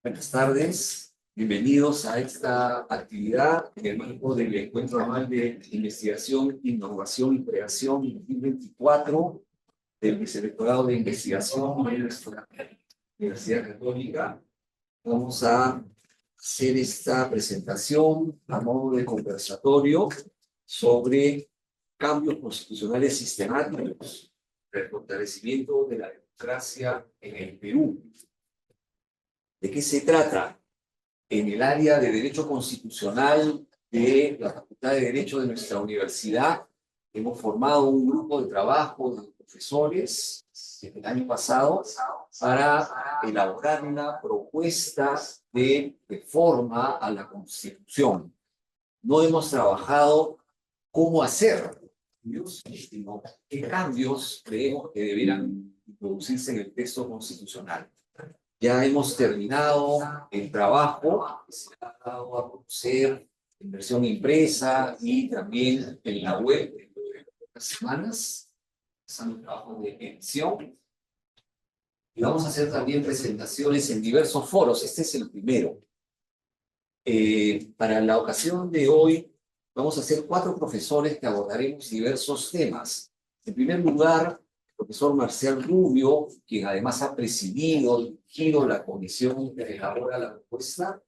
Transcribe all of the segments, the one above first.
Buenas tardes, bienvenidos a esta actividad en el marco del Encuentro Anual de Investigación, Innovación y Creación 2024 del Vicerrectorado de Investigación de nuestra Universidad Católica. Vamos a hacer esta presentación a modo de conversatorio sobre cambios constitucionales sistemáticos, el fortalecimiento de la democracia en el Perú. ¿De qué se trata? En el área de Derecho Constitucional de la Facultad de Derecho de nuestra universidad, hemos formado un grupo de trabajo de profesores el año pasado para elaborar una propuesta de reforma a la Constitución. No hemos trabajado cómo hacer, sino qué cambios creemos que deberán introducirse en el texto constitucional. Ya hemos terminado el trabajo, que se ha dado a conocer en versión impresa y también en la web en unas semanas. Empezando el trabajo de edición. Y vamos a hacer también presentaciones en diversos foros. Este es el primero. Para la ocasión de hoy, vamos a hacer 4 profesores que abordaremos diversos temas. En primer lugar, profesor Marcial Rubio, quien además ha presidido y dirigido la comisión que elabora la propuesta,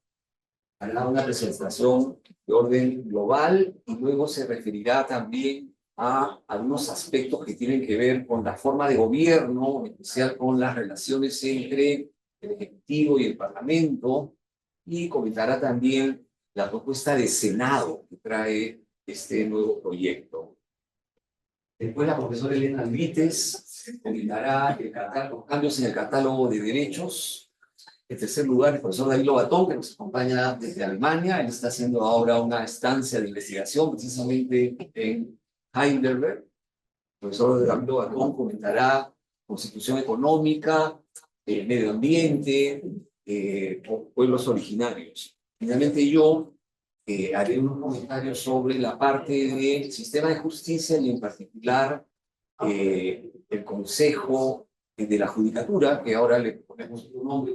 hará una presentación de orden global y luego se referirá también a algunos aspectos que tienen que ver con la forma de gobierno, en especial con las relaciones entre el Ejecutivo y el Parlamento, y comentará también la propuesta de Senado que trae este nuevo proyecto. Después la profesora Elena Alvites comentará los cambios en el catálogo de derechos. En tercer lugar, el profesor David Lobatón, que nos acompaña desde Alemania. Él está haciendo ahora una estancia de investigación precisamente en Heidelberg. El profesor David Lobatón comentará constitución económica, medio ambiente, pueblos originarios. Finalmente yo haré unos comentarios sobre la parte del sistema de justicia y en particular el Consejo de la Judicatura, que ahora le ponemos un nombre.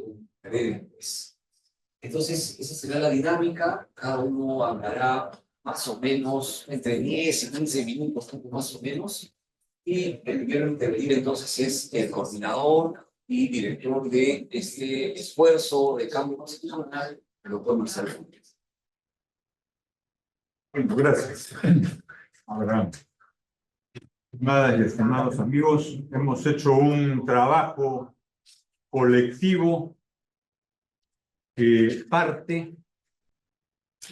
Entonces, esa será la dinámica. Cada uno hablará más o menos entre 10 y 15 minutos, más o menos. Y el primero en intervenir entonces es el coordinador y director de este esfuerzo de cambio constitucional, el doctor Marcelo Fuentes. Bueno, gracias. Ahora, estimadas y estimados amigos, hemos hecho un trabajo colectivo que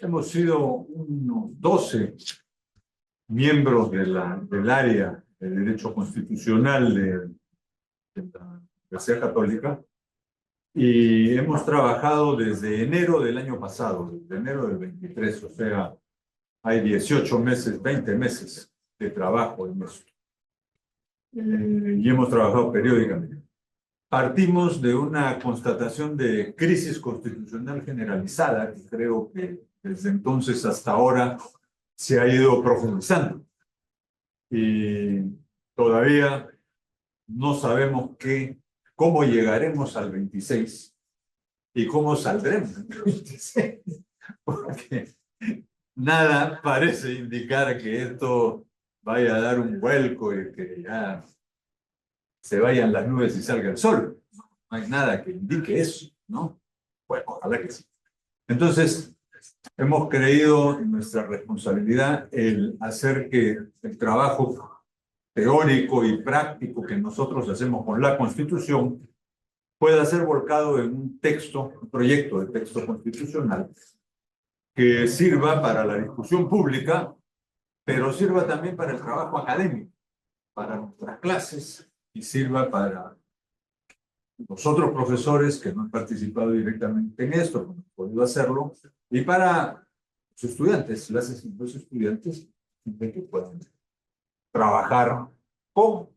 hemos sido unos 12 miembros del área de Derecho Constitucional de la Universidad Católica y hemos trabajado desde enero del año pasado, desde enero del 23, o sea, hay 18 meses, 20 meses de trabajo en esto. Y hemos trabajado periódicamente. Partimos de una constatación de crisis constitucional generalizada, que creo que desde entonces hasta ahora se ha ido profundizando. Y todavía no sabemos cómo llegaremos al 26 y cómo saldremos del 26, porque nada parece indicar que esto vaya a dar un vuelco y que ya se vayan las nubes y salga el sol. No hay nada que indique eso, ¿no? Bueno, ojalá que sí. Entonces, hemos creído en nuestra responsabilidad el hacer que el trabajo teórico y práctico que nosotros hacemos con la Constitución pueda ser volcado en un texto, un proyecto de texto constitucional que sirva para la discusión pública, pero sirva también para el trabajo académico, para nuestras clases y sirva para los otros profesores que no han participado directamente en esto, no han podido hacerlo, y para los estudiantes, los estudiantes que puedan trabajar con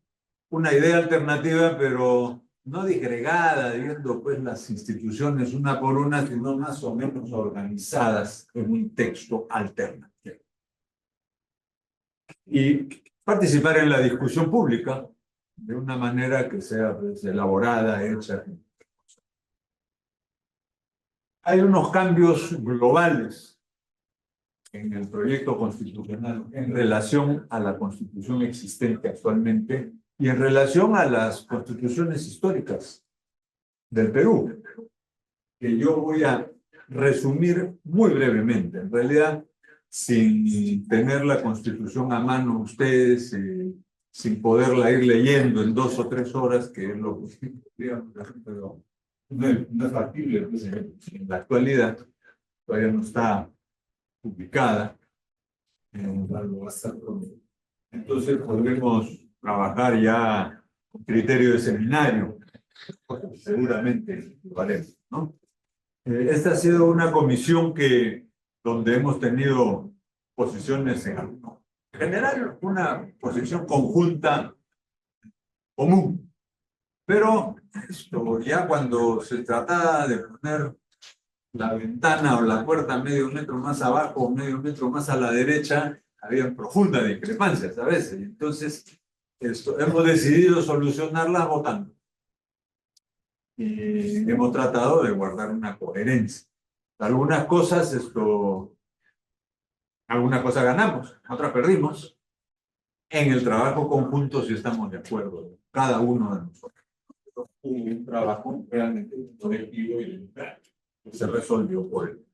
una idea alternativa, pero no disgregada, viendo pues las instituciones una por una, sino más o menos organizadas en un texto alternativo. Y participar en la discusión pública de una manera que sea pues, elaborada, hecha. hay unos cambios globales en el proyecto constitucional en relación a la constitución existente actualmente y en relación a las constituciones históricas del Perú, que yo voy a resumir muy brevemente. En realidad, sin tener la Constitución a mano ustedes, sin poderla ir leyendo en 2 o 3 horas, que es lo que digamos, pero no es factible pues, en la actualidad, todavía no está publicada. Entonces podremos trabajar ya con criterio de seminario, seguramente lo haremos, ¿no? Esta ha sido una comisión donde hemos tenido posiciones en general, una posición conjunta común. Pero ya cuando se trataba de poner la ventana o la puerta medio metro más abajo o medio metro más a la derecha, había profundas discrepancias a veces. Entonces, hemos decidido solucionarlas votando. Y hemos tratado de guardar una coherencia. Algunas cosas, algunas cosas ganamos, otras perdimos. En el trabajo conjunto sí estamos de acuerdo, cada uno de nosotros. Hubo un trabajo realmente colectivo y democrático que se resolvió por él.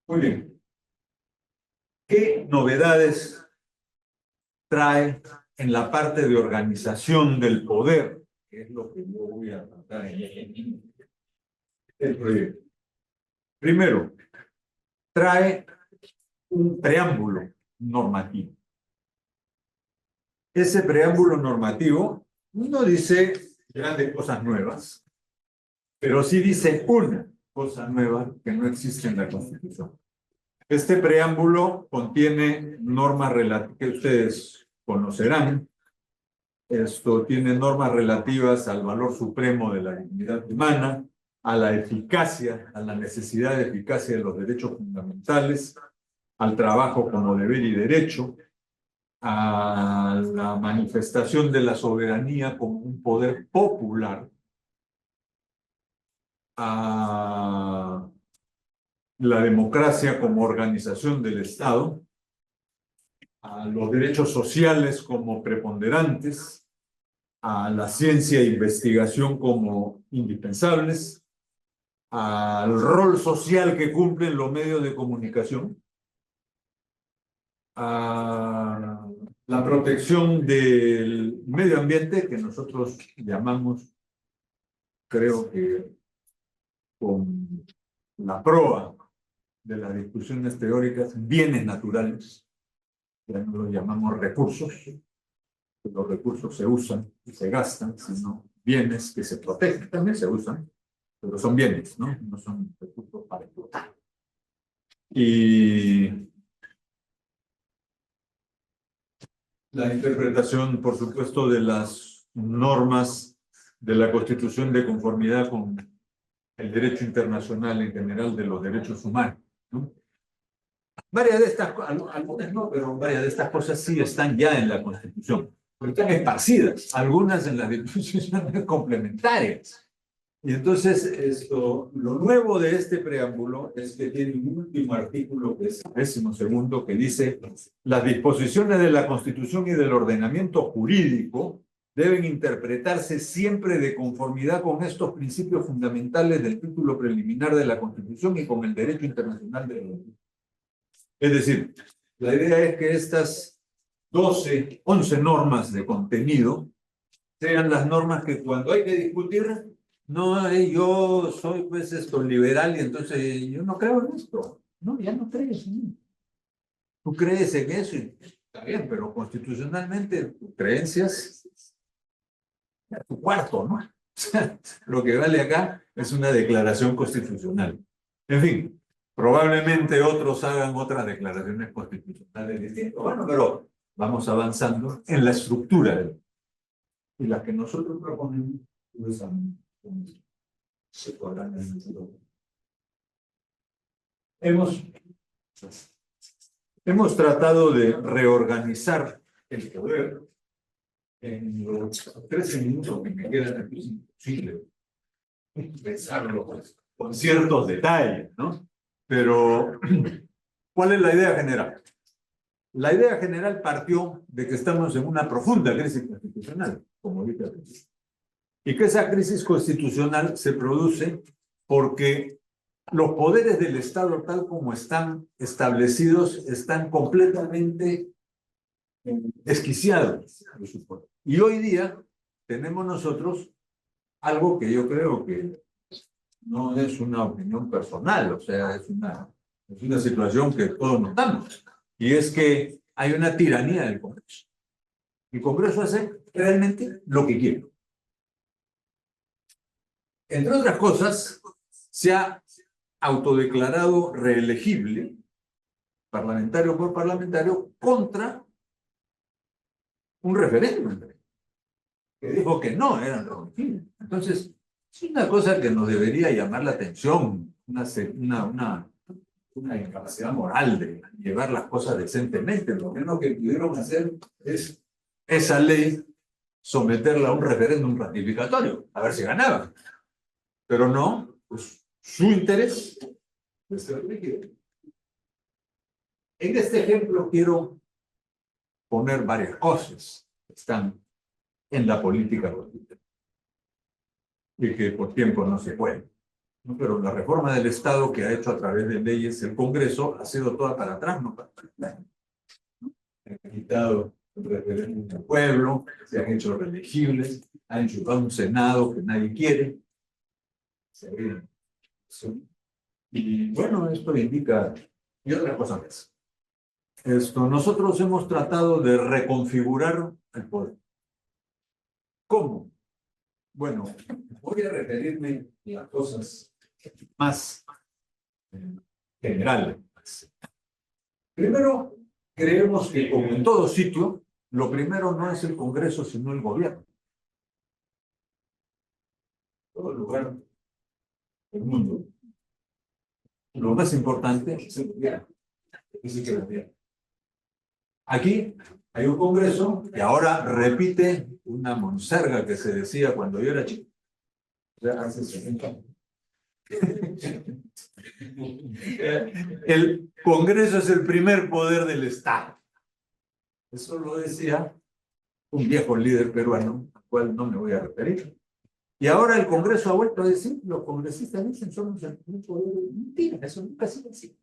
Muy bien. ¿Qué novedades trae en la parte de organización del poder? Que es lo que yo voy a tratar en el proyecto. Primero, trae un preámbulo normativo. Ese preámbulo normativo no dice grandes cosas nuevas, pero sí dice una cosa nueva que no existe en la Constitución. Este preámbulo contiene normas que ustedes conocerán. Esto tiene normas relativas al valor supremo de la dignidad humana, a la eficacia, a la necesidad de eficacia de los derechos fundamentales, al trabajo como deber y derecho, a la manifestación de la soberanía como un poder popular, a la democracia como organización del Estado, a los derechos sociales como preponderantes, a la ciencia e investigación como indispensables, al rol social que cumplen los medios de comunicación, a la protección del medio ambiente, que nosotros llamamos, creo que con la proa de las discusiones teóricas, bienes naturales, ya no los llamamos recursos, los recursos se usan y se gastan, sino bienes que se protegen, también se usan, pero son bienes, ¿no? No son recursos para explotar. Y la interpretación, por supuesto, de las normas de la Constitución de conformidad con el derecho internacional en general de los derechos humanos, ¿no? Varias de estas cosas, algunas no, pero varias de estas cosas sí están ya en la Constitución, pero están esparcidas, algunas en las disposiciones complementarias. Y entonces, lo nuevo de este preámbulo es que tiene un último artículo, que es el 12º, que dice: las disposiciones de la Constitución y del ordenamiento jurídico deben interpretarse siempre de conformidad con estos principios fundamentales del título preliminar de la Constitución y con el derecho internacional de los. Es decir, la idea es que estas 11 normas de contenido sean las normas que cuando hay que discutir, no, yo soy pues liberal y entonces yo no creo en esto. No, ya no crees. ¿No? Tú crees en eso y está bien, pero constitucionalmente tus creencias, tu cuarto, ¿no? Lo que vale acá es una declaración constitucional. En fin. Probablemente otros hagan otras declaraciones constitucionales distintas. Bueno, pero vamos avanzando en la estructura. Y las que nosotros proponemos, pues, se podrán hemos tratado de reorganizar el poder en los 13 minutos que me quedan aquí. Es imposible pensarlo con ciertos detalles, ¿no? Pero, ¿cuál es la idea general? La idea general partió de que estamos en una profunda crisis constitucional, como dije al principio, y que esa crisis constitucional se produce porque los poderes del Estado, tal como están establecidos, están completamente desquiciados. Y hoy día tenemos nosotros algo que yo creo que no es una opinión personal, o sea, es una situación que todos notamos, y es que hay una tiranía del Congreso. El Congreso hace realmente lo que quiere. Entre otras cosas, se ha autodeclarado reelegible, parlamentario por parlamentario, contra un referéndum que dijo que no eran reelegibles. Entonces, es una cosa que nos debería llamar la atención, una incapacidad moral de llevar las cosas decentemente. Lo menos que pudieron hacer es esa ley someterla a un referéndum ratificatorio, a ver si ganaban. Pero no, pues su interés es ser rígido. En este ejemplo quiero poner varias cosas que están en la política y que por tiempo no se puede. ¿No? Pero la reforma del Estado que ha hecho a través de leyes el Congreso ha sido toda para atrás, no para adelante. Han quitado el referéndum del pueblo, se han hecho reelegibles, han enchufado un Senado que nadie quiere. Y bueno, esto indica, y otra cosa más. Nosotros hemos tratado de reconfigurar el poder. ¿Cómo? Bueno, voy a referirme a cosas más generales. Primero, creemos que, como en todo sitio, lo primero no es el Congreso, sino el gobierno. Todo lugar del mundo. Lo más importante es el gobierno. Aquí hay un Congreso que ahora repite una monserga que se decía cuando yo era chico. O sea, hace 60 años. El Congreso es el primer poder del Estado. Eso lo decía un viejo líder peruano, al cual no me voy a referir. Y ahora el Congreso ha vuelto a decir, los congresistas dicen, somos el primer poder. Mentira, eso nunca ha sido así.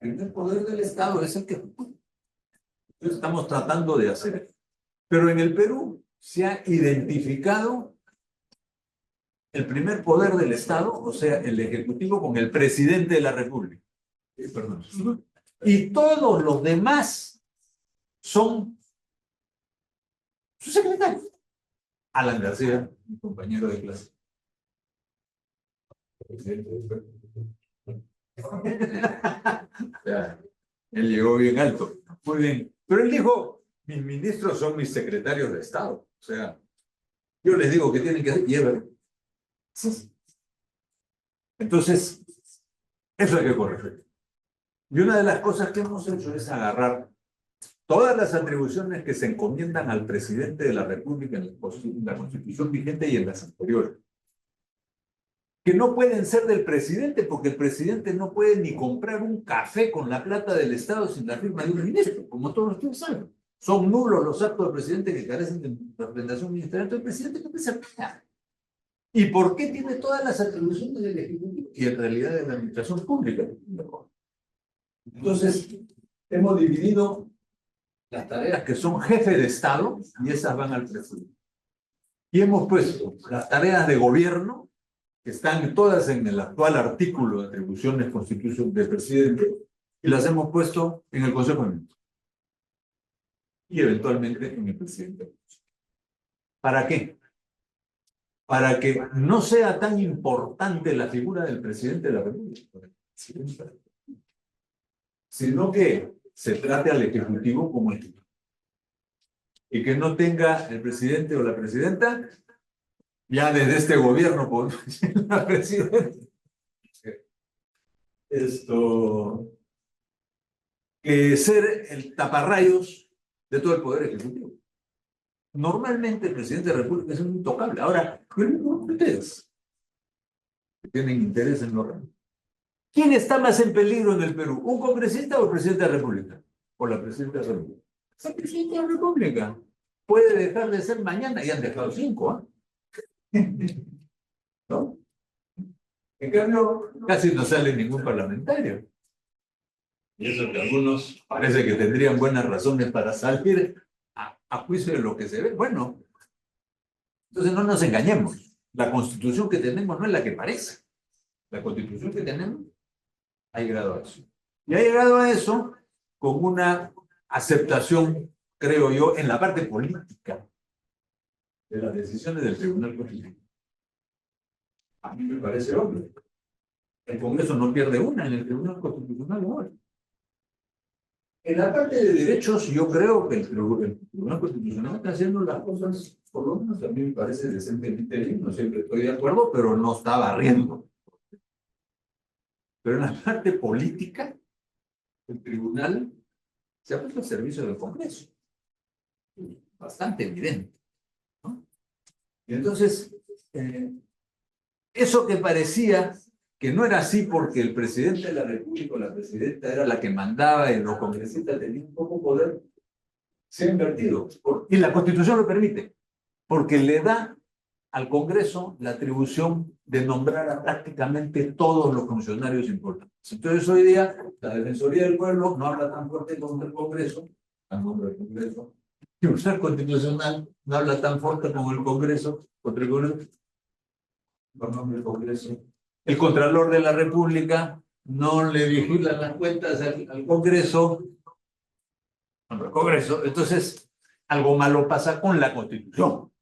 El primer poder del Estado es el que estamos tratando de hacer. Pero en el Perú se ha identificado el primer poder del Estado, o sea, el Ejecutivo, con el presidente de la República. Perdón. Y todos los demás son sus secretarios. Alan García, mi compañero de clase. Él llegó bien alto. Muy bien. Pero él dijo, mis ministros son mis secretarios de Estado. O sea, yo les digo que tienen que hacer, lleven. Entonces, eso hay que corregir. Y una de las cosas que hemos hecho es agarrar todas las atribuciones que se encomiendan al presidente de la República en la Constitución vigente y en las anteriores, que no pueden ser del presidente, porque el presidente no puede ni comprar un café con la plata del Estado sin la firma de un ministro, como todos ustedes saben. Son nulos los actos del presidente que carecen de representación ministerial. Entonces el presidente no puede hacer nada. ¿Y por qué tiene todas las atribuciones del Ejecutivo? Y en realidad de la administración pública. Entonces, hemos dividido las tareas que son jefe de Estado y esas van al presidente. Y hemos puesto las tareas de gobierno, que están todas en el actual artículo de atribuciones constitucionales del presidente, y las hemos puesto en el Consejo de Ministros. Y eventualmente en el presidente. ¿Para qué? Para que no sea tan importante la figura del presidente de la República, sino que se trate al Ejecutivo como el y que no tenga el presidente o la presidenta, ya desde este gobierno por la presidenta, que ser el taparrayos de todo el poder ejecutivo. Normalmente el presidente de la República es un intocable. Ahora, ustedes, tienen interés en lo real. ¿Quién está más en peligro en el Perú? ¿Un congresista o el presidente de la República? O la presidenta de la República. El presidente de la República puede dejar de ser mañana y han dejado 5, ¿no? En cambio, casi no sale ningún parlamentario. Y eso que algunos parece que tendrían buenas razones para salir a juicio de lo que se ve. Bueno, entonces no nos engañemos. La constitución que tenemos no es la que parece. La constitución que tenemos ha llegado a eso. Y ha llegado a eso con una aceptación, creo yo, en la parte política de las decisiones del Tribunal Constitucional. A mí me parece obvio. El Congreso no pierde una en el Tribunal Constitucional ahora. En la parte de derechos, yo creo que el Tribunal Constitucional está haciendo las cosas, por lo menos a mí me parece decentemente bien, no siempre estoy de acuerdo, pero no está barriendo. Pero en la parte política, el tribunal se ha puesto al servicio del Congreso. Bastante evidente, ¿no? Y entonces, eso que parecía que no era así porque el presidente de la República o la presidenta era la que mandaba y los congresistas tenían un poco poder, se ha invertido. Y la Constitución lo permite, porque le da al Congreso la atribución de nombrar a prácticamente todos los funcionarios importantes. Entonces hoy día la Defensoría del Pueblo no habla tan fuerte contra el Congreso, al nombre del Congreso, y el Tribunal Constitucional no habla tan fuerte con el Congreso, contra el Congreso, por nombre del Congreso. El Contralor de la República no le vigila las cuentas al Congreso, contra el Congreso. Entonces, algo malo pasa con la Constitución.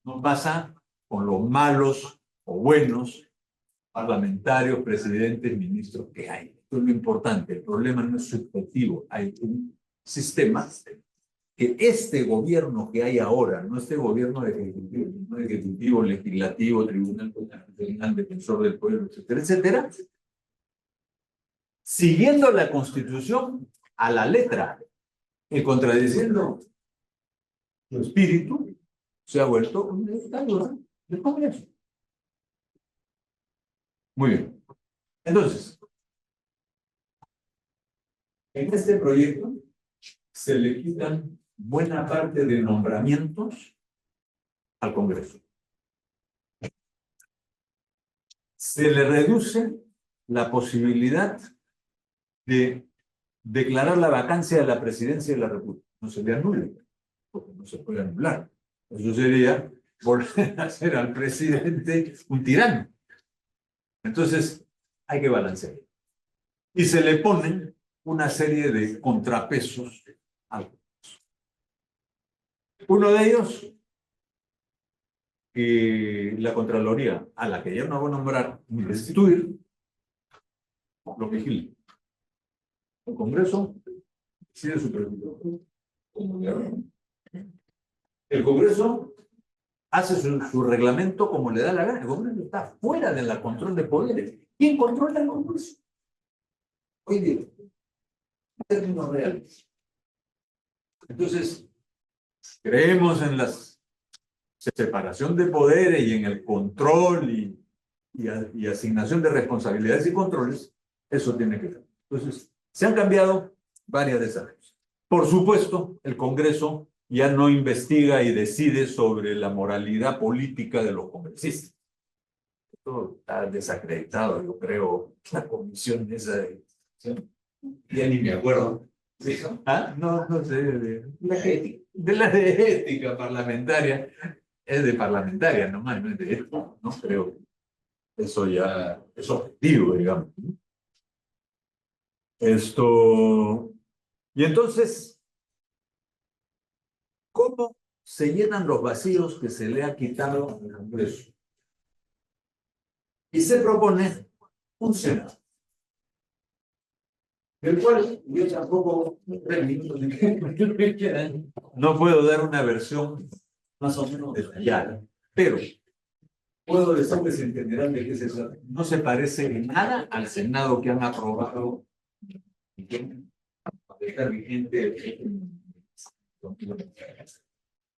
No pasa con los malos o buenos parlamentarios, presidentes, ministros que hay. Esto es lo importante. El problema no es subjetivo. Hay un sistema que este gobierno que hay ahora, no este gobierno ejecutivo, no ejecutivo, legislativo, tribunal constitucional, defensor del pueblo, etcétera, etcétera, siguiendo la Constitución a la letra y contradiciendo su espíritu, se ha vuelto un dictadura del Congreso. Muy bien. Entonces, en este proyecto se le quitan buena parte de nombramientos al Congreso. Se le reduce la posibilidad de declarar la vacancia de la presidencia de la República. No se le anula, porque no se puede anular. Eso sería volver a hacer al presidente un tirano. Entonces, hay que balancear. Y se le ponen una serie de contrapesos al Congreso. Uno de ellos, que la Contraloría, a la que ya no va a nombrar ni destituir, lo vigila. El Congreso decide su presidente. El Congreso hace su reglamento como le da la gana. El Congreso está fuera de la control de poderes. ¿Quién controla el Congreso? Hoy día, en términos reales. Entonces, creemos en la separación de poderes y en el control y asignación de responsabilidades y controles. Eso tiene que ser. Entonces, se han cambiado varias de esas cosas. Por supuesto, el Congreso ya no investiga y decide sobre la moralidad política de los congresistas. Esto está desacreditado, yo creo, la comisión esa de... Ya ni me acuerdo. ¿Sí? ¿Ah? No, no sé. De la de ética parlamentaria. Es de parlamentaria nomás, no es de ética. No creo. Eso ya es objetivo, digamos. Esto... Y entonces, ¿cómo se llenan los vacíos que se le ha quitado al Congreso? Y se propone un Senado, del cual yo tampoco, 3 minutos no puedo dar una versión más o menos detallada, pero puedo decirles en general de qué se trata. No se parece en nada al Senado que han aprobado y que va a estar vigente.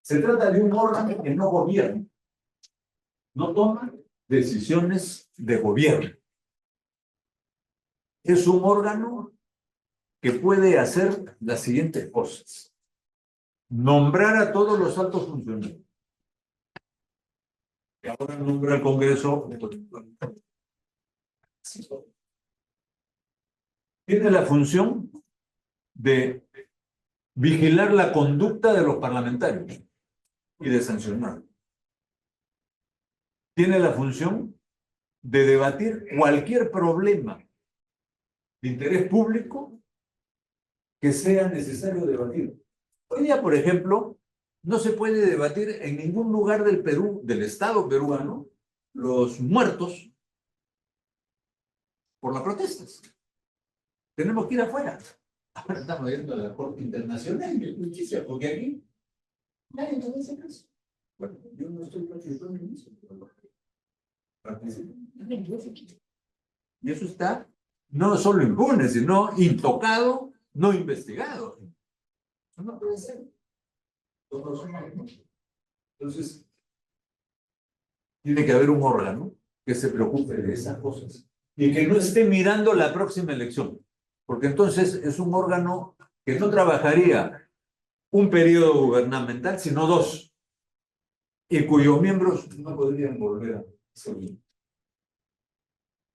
Se trata de un órgano que no gobierna, no toma decisiones de gobierno. Es un órgano que puede hacer las siguientes cosas: nombrar a todos los altos funcionarios. Y ahora nombra al Congreso. Tiene la función de vigilar la conducta de los parlamentarios y de sancionar. Tiene la función de debatir cualquier problema de interés público que sea necesario debatir. Hoy día, por ejemplo, no se puede debatir en ningún lugar del Perú, del Estado peruano, los muertos por las protestas. Tenemos que ir afuera. Ahora estamos yendo a la Corte Internacional de Justicia, porque aquí nadie toma ese caso. Bueno, yo no estoy participando en eso. Y eso está no solo impune, sino intocado, no investigado. Eso no puede ser. Entonces, tiene que haber un órgano que se preocupe de esas cosas y que no esté mirando la próxima elección, porque entonces es un órgano que no trabajaría un periodo gubernamental, sino dos, y cuyos miembros no podrían volver a servir.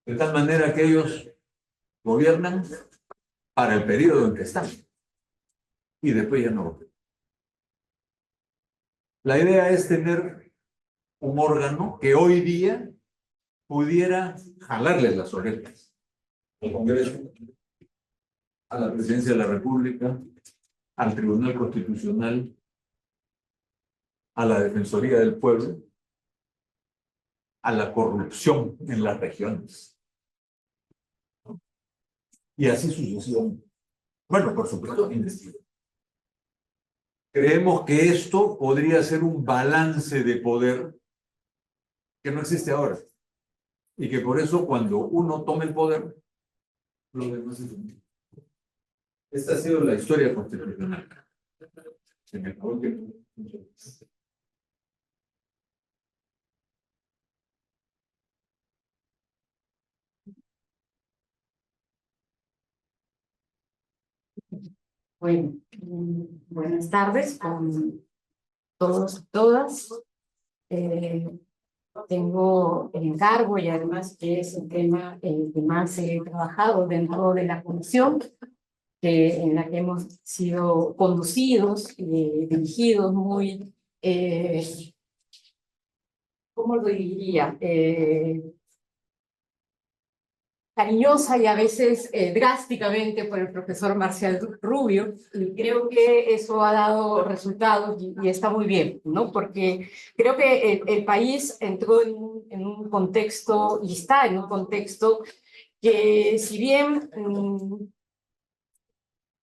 De tal manera que ellos gobiernan para el periodo en que están y después ya no. La idea es tener un órgano que hoy día pudiera jalarles las orejas al Congreso, a la Presidencia de la República, al Tribunal Constitucional, a la Defensoría del Pueblo, a la corrupción en las regiones. Y así sucesivamente. Bueno, por supuesto, investigar. Creemos que esto podría ser un balance de poder que no existe ahora. Y que por eso cuando uno tome el poder, lo demás es lo mismo. Esta ha sido la historia constitucional. Se me acabó el tiempo. Bueno, buenas tardes con todos y todas. Tengo el encargo y además que es el tema que más he trabajado dentro de la comisión, en la que hemos sido conducidos, dirigidos muy, ¿cómo lo diría? Cariñosa y a veces drásticamente por el profesor Marcial Rubio, y creo que eso ha dado resultados y está muy bien, ¿no? Porque creo que el país entró en un contexto y está en un contexto que si bien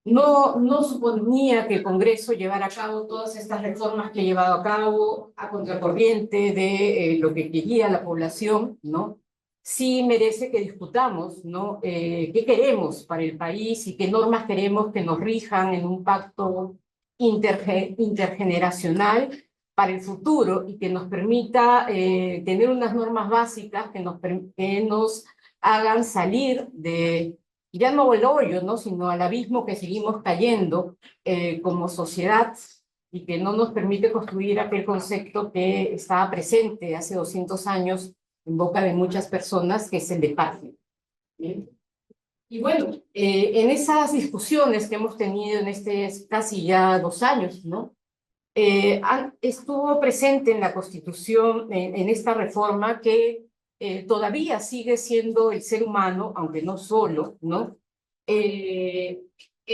no suponía que el Congreso llevara a cabo todas estas reformas que ha llevado a cabo a contracorriente de lo que quería la población, ¿no? Sí merece que discutamos, ¿no? ¿Qué queremos para el país y qué normas queremos que nos rijan en un pacto intergeneracional para el futuro y que nos permita tener unas normas básicas que nos hagan salir de, ya no el hoyo, ¿no? Sino al abismo que seguimos cayendo como sociedad y que no nos permite construir aquel concepto que estaba presente hace 200 años en boca de muchas personas, que es el de patria. ¿Bien? Y bueno, en esas discusiones que hemos tenido en casi ya 2 años, ¿no? Estuvo presente en la Constitución, en esta reforma, que todavía sigue siendo el ser humano, aunque no solo, ¿no? El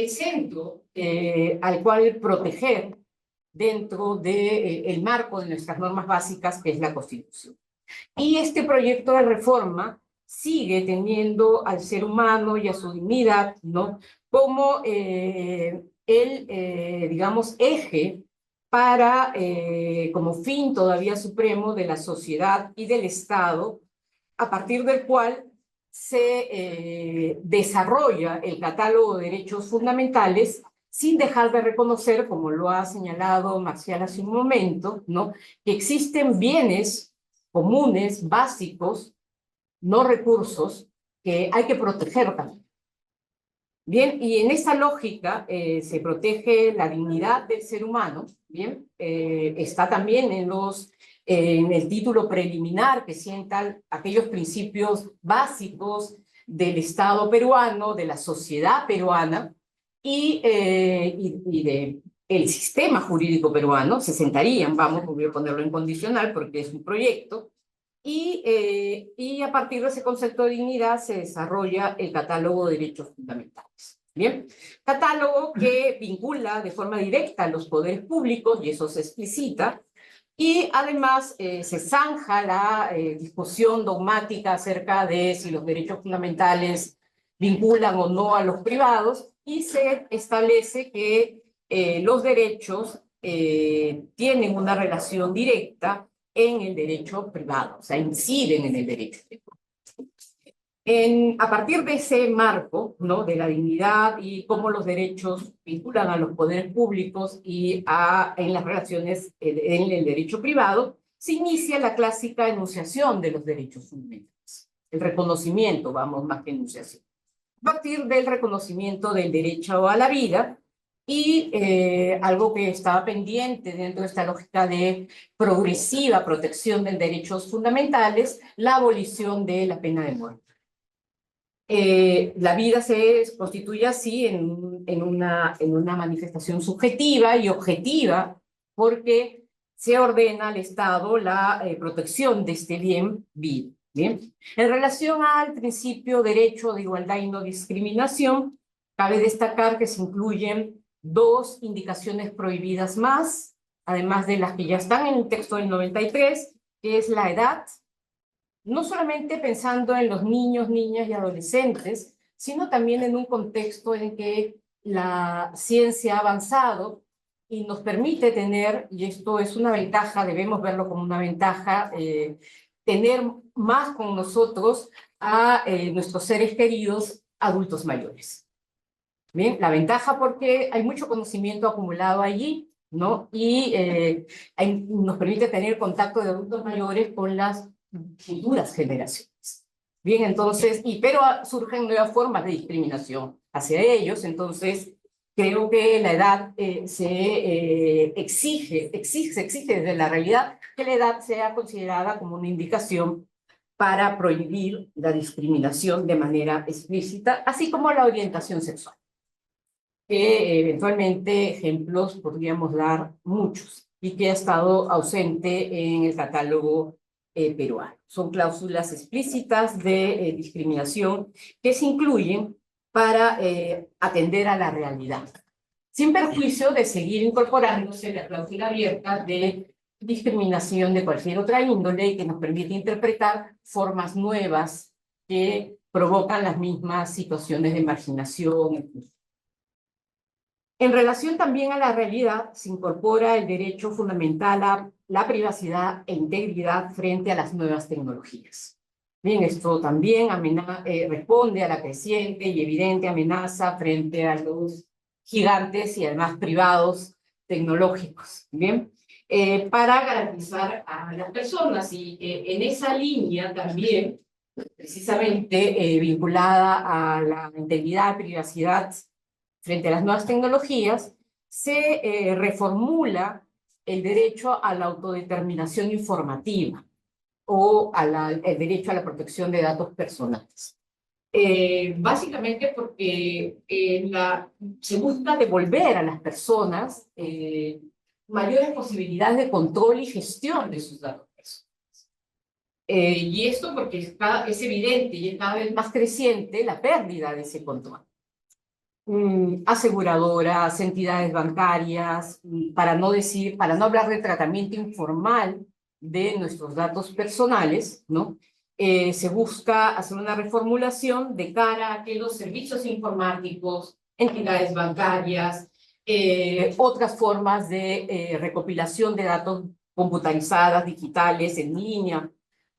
centro al cual proteger dentro del marco de nuestras normas básicas, que es la Constitución. Y este proyecto de reforma sigue teniendo al ser humano y a su dignidad, ¿no? Como digamos, eje para, como fin todavía supremo de la sociedad y del Estado, a partir del cual se desarrolla el catálogo de derechos fundamentales sin dejar de reconocer, como lo ha señalado Marcial hace un momento, ¿no? Que existen bienes comunes, básicos, no recursos, que hay que proteger también. Bien, y en esa lógica se protege la dignidad del ser humano, bien, está también en el título preliminar que sientan aquellos principios básicos del Estado peruano, de la sociedad peruana y del sistema jurídico peruano, se sentarían, vamos, voy a ponerlo en condicional porque es un proyecto, y a partir de ese concepto de dignidad se desarrolla el catálogo de derechos fundamentales. Bien, catálogo que vincula de forma directa a los poderes públicos, y eso se explicita, y además se zanja la discusión dogmática acerca de si los derechos fundamentales vinculan o no a los privados, y se establece que los derechos tienen una relación directa en el derecho privado, o sea, inciden en el derecho privado. A partir de ese marco, ¿no?, de la dignidad y cómo los derechos vinculan a los poderes públicos y en las relaciones en el derecho privado, se inicia la clásica enunciación de los derechos fundamentales. El reconocimiento, vamos, más que enunciación. A partir del reconocimiento del derecho a la vida, y algo que estaba pendiente dentro de esta lógica de progresiva protección de derechos fundamentales, la abolición de la pena de muerte. La vida se constituye así en una manifestación subjetiva y objetiva, porque se ordena al Estado la protección de este bien vida. Bien. En relación al principio derecho de igualdad y no discriminación, cabe destacar que se incluyen dos indicaciones prohibidas más, además de las que ya están en el texto del 93, que es la edad, no solamente pensando en los niños, niñas y adolescentes, sino también en un contexto en que la ciencia ha avanzado y nos permite tener, y esto es una ventaja, debemos verlo como una ventaja, tener más con nosotros a nuestros seres queridos adultos mayores. Bien, la ventaja porque hay mucho conocimiento acumulado allí, ¿no? Y nos permite tener contacto de adultos mayores con las futuras generaciones. Bien, entonces, pero surgen nuevas formas de discriminación hacia ellos, entonces creo que la edad se exige desde la realidad que la edad sea considerada como una indicación para prohibir la discriminación de manera explícita, así como la orientación sexual, que eventualmente ejemplos podríamos dar muchos y que ha estado ausente en el catálogo peruano. Son cláusulas explícitas de discriminación que se incluyen para atender a la realidad, sin perjuicio de seguir incorporándose la cláusula abierta de discriminación de cualquier otra índole que nos permite interpretar formas nuevas que provocan las mismas situaciones de marginación. En relación también a la realidad, se incorpora el derecho fundamental a la privacidad e integridad frente a las nuevas tecnologías. Bien, esto también responde a la creciente y evidente amenaza frente a los gigantes y además privados tecnológicos, ¿bien? Para garantizar a las personas, y en esa línea también, precisamente vinculada a la integridad y privacidad frente a las nuevas tecnologías, se reformula el derecho a la autodeterminación informativa o el derecho a la protección de datos personales. Básicamente porque se busca devolver a las personas mayores posibilidades de control y gestión de sus datos personales. Y esto porque es evidente y es cada vez más creciente la pérdida de ese control. Aseguradoras, entidades bancarias, para no hablar de tratamiento informal de nuestros datos personales, ¿no? Se busca hacer una reformulación de cara a que los servicios informáticos, entidades bancarias, otras formas de recopilación de datos computarizadas, digitales, en línea,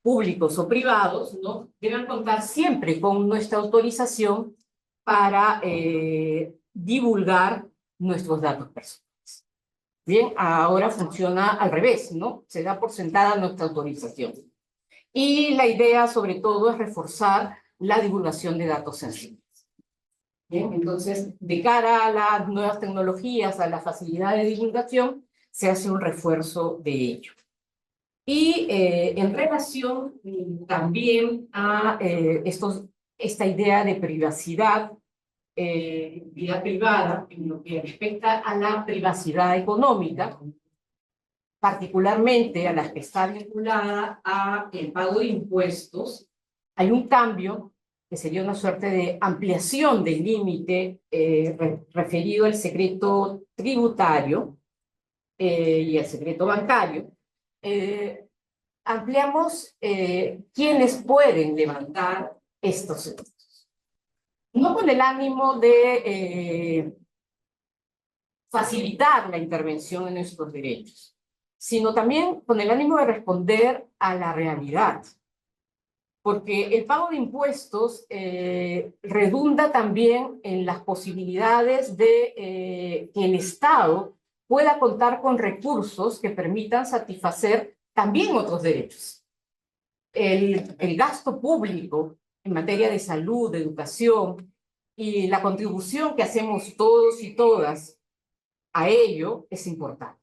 públicos o privados, ¿no?, deben contar siempre con nuestra autorización para divulgar nuestros datos personales. Bien, ahora funciona al revés, ¿no? Se da por sentada nuestra autorización. Y la idea, sobre todo, es reforzar la divulgación de datos sensibles. Bien, entonces, de cara a las nuevas tecnologías, a la facilidad de divulgación, se hace un refuerzo de ello. Y en relación también a esta idea de privacidad, vida privada, en lo que respecta a la privacidad económica, particularmente a la que está vinculada a el pago de impuestos, hay un cambio que sería una suerte de ampliación del límite referido al secreto tributario y al secreto bancario. Ampliamos quiénes pueden levantar estos secretos. No con el ánimo de facilitar la intervención en estos derechos, sino también con el ánimo de responder a la realidad. Porque el pago de impuestos redunda también en las posibilidades de que el Estado pueda contar con recursos que permitan satisfacer también otros derechos. El gasto público en materia de salud, de educación y la contribución que hacemos todos y todas a ello es importante.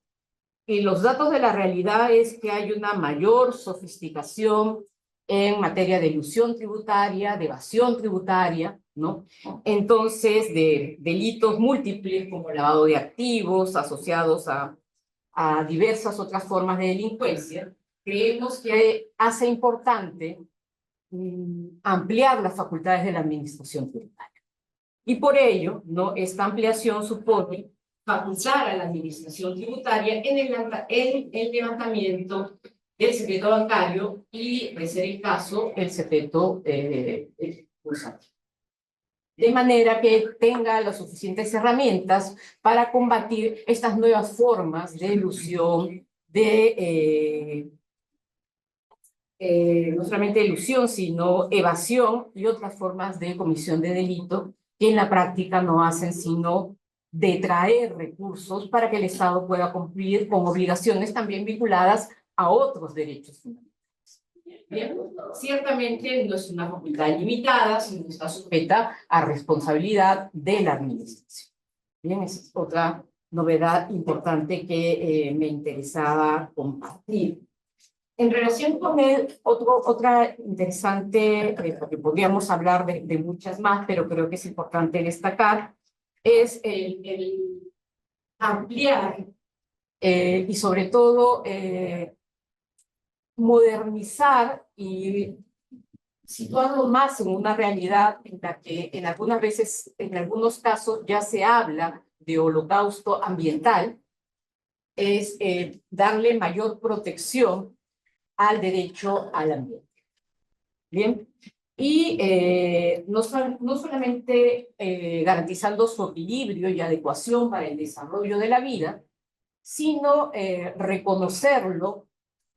Y los datos de la realidad es que hay una mayor sofisticación en materia de elusión tributaria, de evasión tributaria, ¿no? Entonces, de delitos múltiples como lavado de activos asociados a diversas otras formas de delincuencia, creemos que hace importante ampliar las facultades de la administración tributaria. Y por ello, ¿no? Esta ampliación supone facultar a la administración tributaria en el levantamiento del secreto bancario y, de ser el caso, el secreto bursátil. De manera que tenga las suficientes herramientas para combatir estas nuevas formas de elusión, no solamente elusión, sino evasión y otras formas de comisión de delito que en la práctica no hacen sino detraer recursos para que el Estado pueda cumplir con obligaciones también vinculadas a otros derechos fundamentales. Bien, ciertamente no es una facultad limitada, sino está sujeta a responsabilidad de la administración. Bien, esa es otra novedad importante que me interesaba compartir. En relación con otra interesante, porque podríamos hablar de muchas más, pero creo que es importante destacar, es el ampliar y sobre todo modernizar y situarlo más en una realidad en la que en algunas veces, en algunos casos ya se habla de holocausto ambiental, es darle mayor protección al derecho al ambiente. Bien, y no solamente garantizando su equilibrio y adecuación para el desarrollo de la vida, sino reconocerlo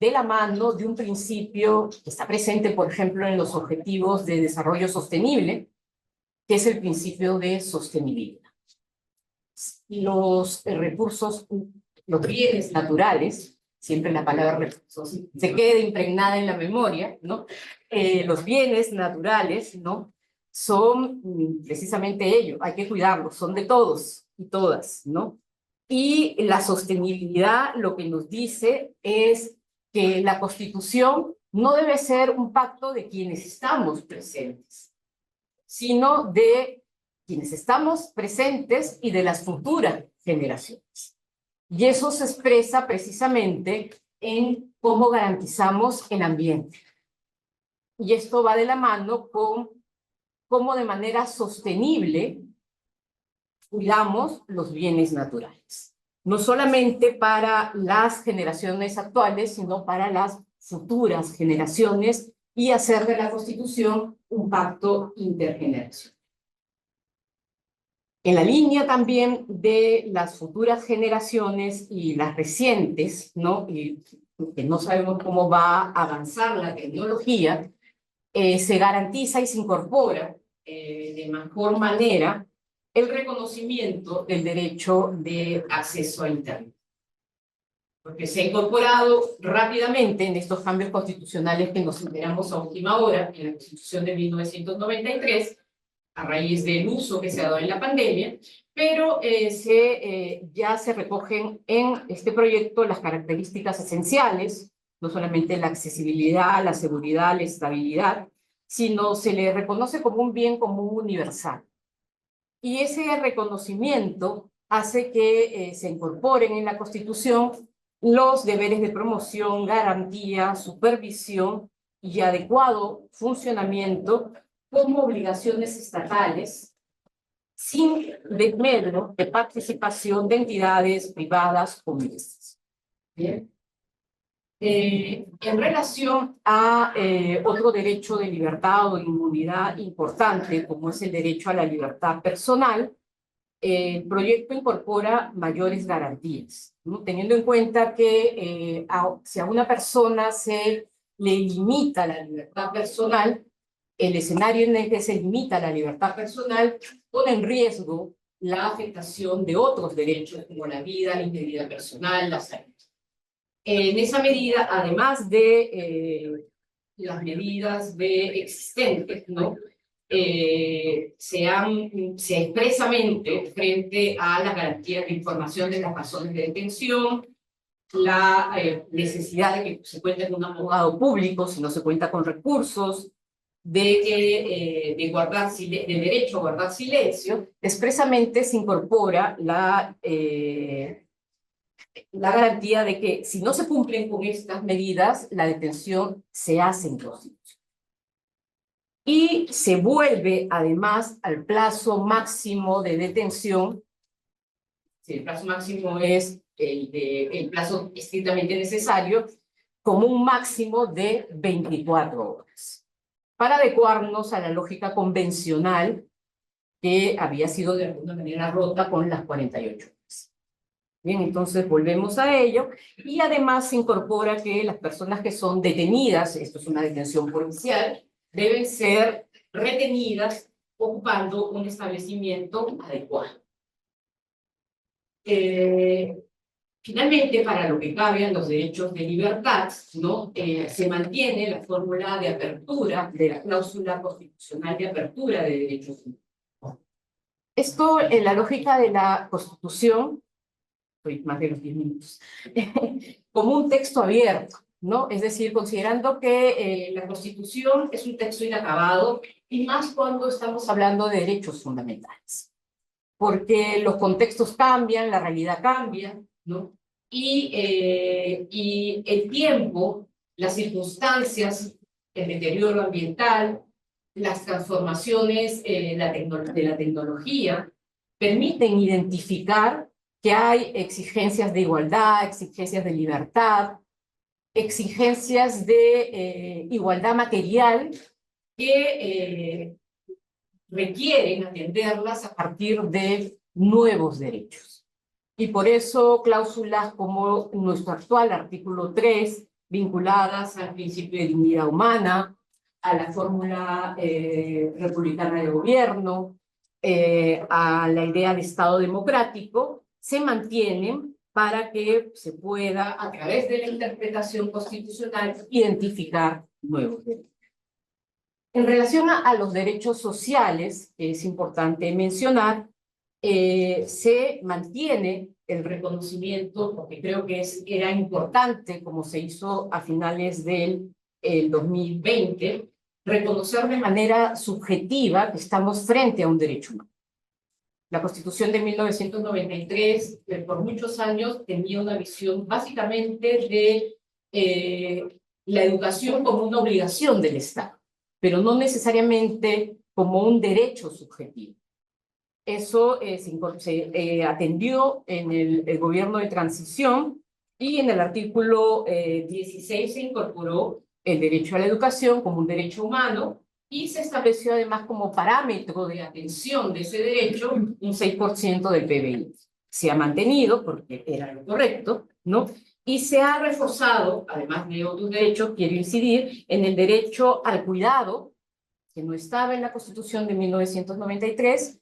de la mano de un principio que está presente, por ejemplo, en los Objetivos de Desarrollo Sostenible, que es el principio de sostenibilidad. Los recursos, los bienes naturales, siempre la palabra recursos se queda impregnada en la memoria, ¿no? Los bienes naturales, ¿no? Son precisamente ello, hay que cuidarlos, son de todos y todas, ¿no? Y la sostenibilidad lo que nos dice es que la Constitución no debe ser un pacto de quienes estamos presentes, sino de quienes estamos presentes y de las futuras generaciones. Y eso se expresa precisamente en cómo garantizamos el ambiente. Y esto va de la mano con cómo de manera sostenible cuidamos los bienes naturales. No solamente para las generaciones actuales, sino para las futuras generaciones y hacer de la Constitución un pacto intergeneracional. En la línea también de las futuras generaciones y las recientes, ¿no? Y que no sabemos cómo va a avanzar la tecnología, se garantiza y se incorpora de mejor manera el reconocimiento del derecho de acceso a Internet. porque se ha incorporado rápidamente en estos cambios constitucionales que nos enteramos a última hora en la Constitución de 1993, a raíz del uso que se ha dado en la pandemia, pero ya se recogen en este proyecto las características esenciales, no solamente la accesibilidad, la seguridad, la estabilidad, sino se le reconoce como un bien común universal. Y ese reconocimiento hace que se incorporen en la Constitución los deberes de promoción, garantía, supervisión y adecuado funcionamiento como obligaciones estatales, sin desmedro de participación de entidades privadas o mixtas. Bien. En relación a otro derecho de libertad o inmunidad importante, como es el derecho a la libertad personal, el proyecto incorpora mayores garantías, ¿no? Teniendo en cuenta que si a una persona se le limita la libertad personal, el escenario en el que se limita la libertad personal pone en riesgo la afectación de otros derechos como la vida, la integridad personal, la salud. En esa medida, además de las medidas existentes, ¿no? Se expresamente frente a la garantía de información de las razones de detención, la necesidad de que se cuente con un abogado público si no se cuenta con recursos, del derecho a guardar silencio, expresamente se incorpora la garantía de que si no se cumplen con estas medidas, la detención se hace inconstitucional. Y se vuelve además al plazo máximo de detención, si el plazo máximo es el plazo estrictamente necesario, como un máximo de 24 horas, para adecuarnos a la lógica convencional que había sido de alguna manera rota con las 48 horas. Bien, entonces volvemos a ello, y además se incorpora que las personas que son detenidas, esto es una detención policial, deben ser retenidas ocupando un establecimiento adecuado. Finalmente, para lo que cabe a los derechos de libertad, ¿no? Se mantiene la fórmula de apertura de la cláusula constitucional de apertura de derechos humanos. Esto, en la lógica de la Constitución, estoy más de los 10 minutos, como un texto abierto, ¿no? Es decir, considerando que la Constitución es un texto inacabado, y más cuando estamos hablando de derechos fundamentales, porque los contextos cambian, la realidad cambia, ¿no? Y el tiempo, las circunstancias, el deterioro ambiental, las transformaciones de la tecnología, permiten identificar que hay exigencias de igualdad, exigencias de libertad, exigencias de igualdad material que requieren atenderlas a partir de nuevos derechos. Y por eso cláusulas como nuestro actual artículo 3, vinculadas al principio de dignidad humana, a la fórmula republicana de gobierno, a la idea de Estado democrático, se mantienen para que se pueda, a través de la interpretación constitucional, identificar nuevos derechos. En relación a los derechos sociales, que es importante mencionar, se mantiene el reconocimiento, porque creo que era importante, como se hizo a finales del 2020, reconocer de manera subjetiva que estamos frente a un derecho humano. La Constitución de 1993, por muchos años, tenía una visión básicamente de la educación como una obligación del Estado, pero no necesariamente como un derecho subjetivo. Eso se atendió en el gobierno de transición, y en el artículo 16 se incorporó el derecho a la educación como un derecho humano, y se estableció además como parámetro de atención de ese derecho un 6% del PBI. Se ha mantenido porque era lo correcto, ¿no? Y se ha reforzado, además de otros derechos, quiero incidir en el derecho al cuidado, que no estaba en la Constitución de 1993,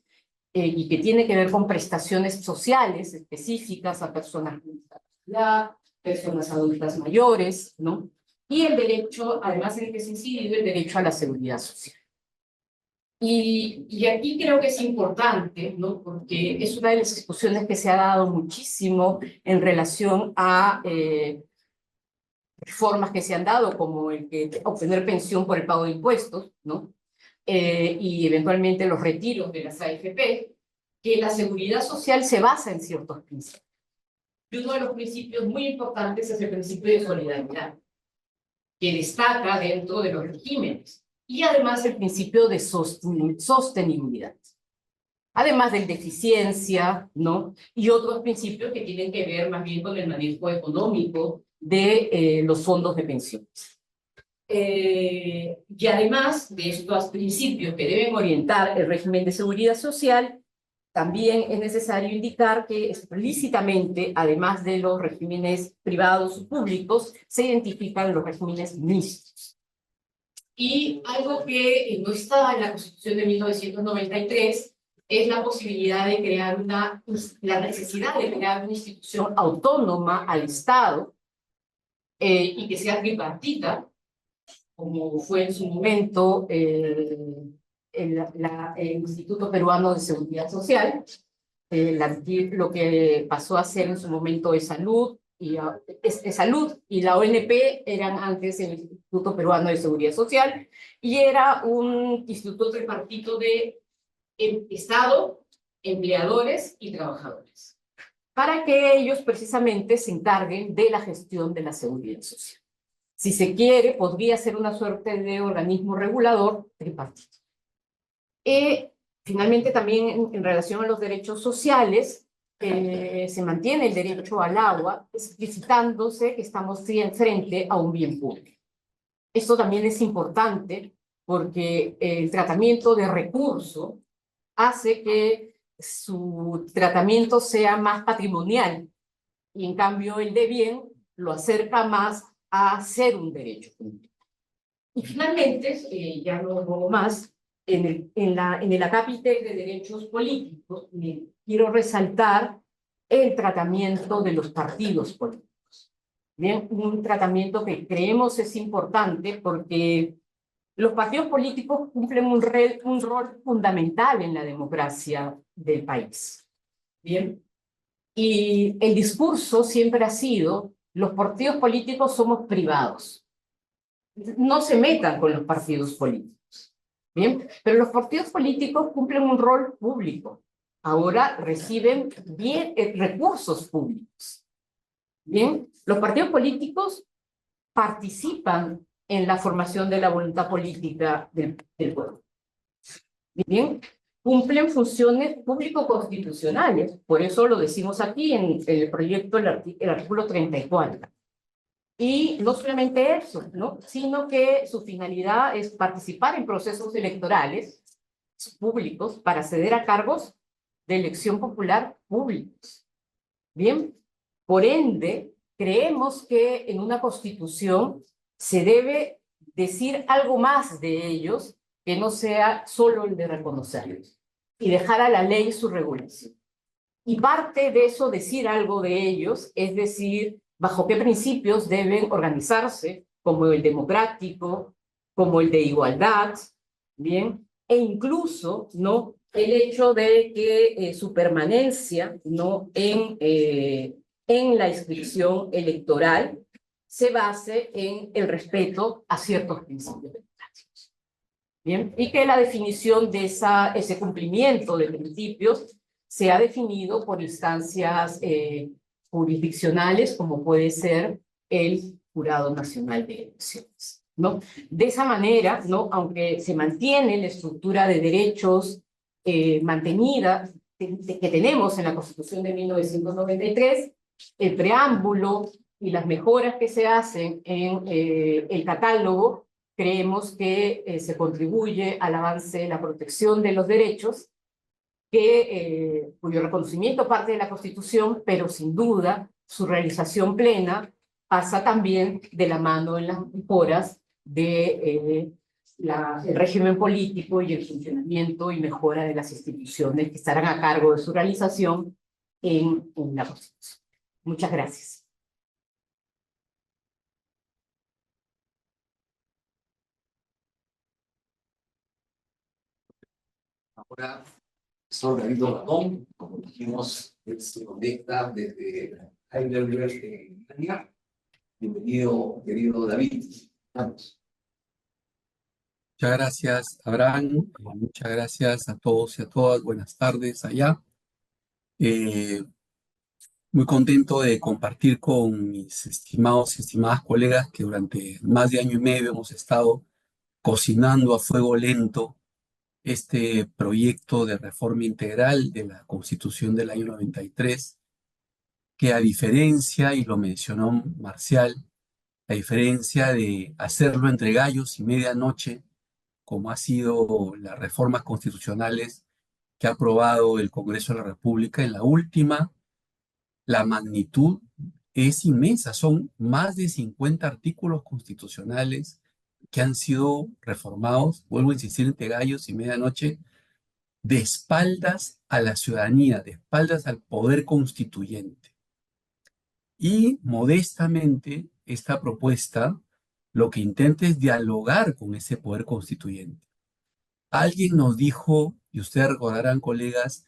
y que tiene que ver con prestaciones sociales específicas a personas con discapacidad, personas adultas mayores, ¿no? Y el derecho, además en el que se ha incidido, el derecho a la seguridad social. Y aquí creo que es importante, ¿no? Porque es una de las discusiones que se ha dado muchísimo en relación a reformas que se han dado, como el que obtener pensión por el pago de impuestos, ¿no? Y eventualmente los retiros de las AFP, que la seguridad social se basa en ciertos principios. Y uno de los principios muy importantes es el principio de solidaridad, que destaca dentro de los regímenes, y además el principio de sostenibilidad, además del de eficiencia, ¿no? Y otros principios que tienen que ver más bien con el manejo económico de los fondos de pensiones. Y además de estos principios que deben orientar el régimen de seguridad social, también es necesario indicar que explícitamente, además de los regímenes privados o públicos, se identifican los regímenes mixtos. Y algo que no está en la Constitución de 1993 es la posibilidad de crear la necesidad de crear una institución autónoma al Estado y que sea tripartita, como fue en su momento el Instituto Peruano de Seguridad Social, lo que pasó a ser en su momento de salud, y la ONP eran antes el Instituto Peruano de Seguridad Social, y era un instituto tripartito de Estado, empleadores y trabajadores, para que ellos precisamente se encarguen de la gestión de la seguridad social. Si se quiere, podría ser una suerte de organismo regulador tripartito. Finalmente, también en relación a los derechos sociales, se mantiene el derecho al agua, explicitándose que estamos frente a un bien público. Esto también es importante porque el tratamiento de recurso hace que su tratamiento sea más patrimonial, y en cambio el de bien lo acerca más a ser un derecho público. Y finalmente, ya no hago más, en el acápite de derechos políticos, quiero resaltar el tratamiento de los partidos políticos. Bien, un tratamiento que creemos es importante porque los partidos políticos cumplen un rol fundamental en la democracia del país. Bien, y el discurso siempre ha sido: los partidos políticos somos privados, no se metan con los partidos políticos. Bien, pero los partidos políticos cumplen un rol público. Ahora reciben recursos públicos. Bien, los partidos políticos participan en la formación de la voluntad política del pueblo. Bien, cumplen funciones público-constitucionales, por eso lo decimos aquí en el proyecto, el artículo 34. Y no solamente eso, ¿no? Sino que su finalidad es participar en procesos electorales públicos para acceder a cargos de elección popular públicos. Bien, por ende, creemos que en una constitución se debe decir algo más de ellos que no sea solo el de reconocerlos y dejar a la ley su regulación. Y parte de eso, decir algo de ellos, es decir, bajo qué principios deben organizarse, como el democrático, como el de igualdad, ¿bien? E incluso, ¿no?, el hecho de que su permanencia, ¿no?, en la inscripción electoral se base en el respeto a ciertos principios democráticos. Bien, y que la definición de ese cumplimiento de principios se ha definido por instancias jurisdiccionales, como puede ser el Jurado Nacional de Elecciones, ¿no? De esa manera, ¿no?, aunque se mantiene la estructura de derechos mantenida que tenemos en la Constitución de 1993, el preámbulo y las mejoras que se hacen en el catálogo, creemos que se contribuye al avance de la protección de los derechos, cuyo reconocimiento parte de la Constitución, pero sin duda su realización plena pasa también de la mano en las mejoras del régimen político y el funcionamiento y mejora de las instituciones que estarán a cargo de su realización en la Constitución. Muchas gracias. ahora, profesor David Donadón, como dijimos, él se conecta desde Heidelberg en Alemania. Bienvenido, querido David. Vamos. Muchas gracias, Abraham. Muchas gracias a todos y a todas. Buenas tardes allá. Eh, Muy contento de compartir con mis estimados y estimadas colegas que durante más de año y medio hemos estado cocinando a fuego lento este proyecto de reforma integral de la Constitución del año 93, que a diferencia, y lo mencionó Marcial, a diferencia de hacerlo entre gallos y medianoche, como ha sido las reformas constitucionales que ha aprobado el Congreso de la República, en la última, la magnitud es inmensa. Son más de 50 artículos constitucionales que han sido reformados, vuelvo a insistir, entre gallos y medianoche, de espaldas a la ciudadanía, de espaldas al poder constituyente. Y modestamente, esta propuesta lo que intenta es dialogar con ese poder constituyente. Alguien nos dijo, y ustedes recordarán, colegas,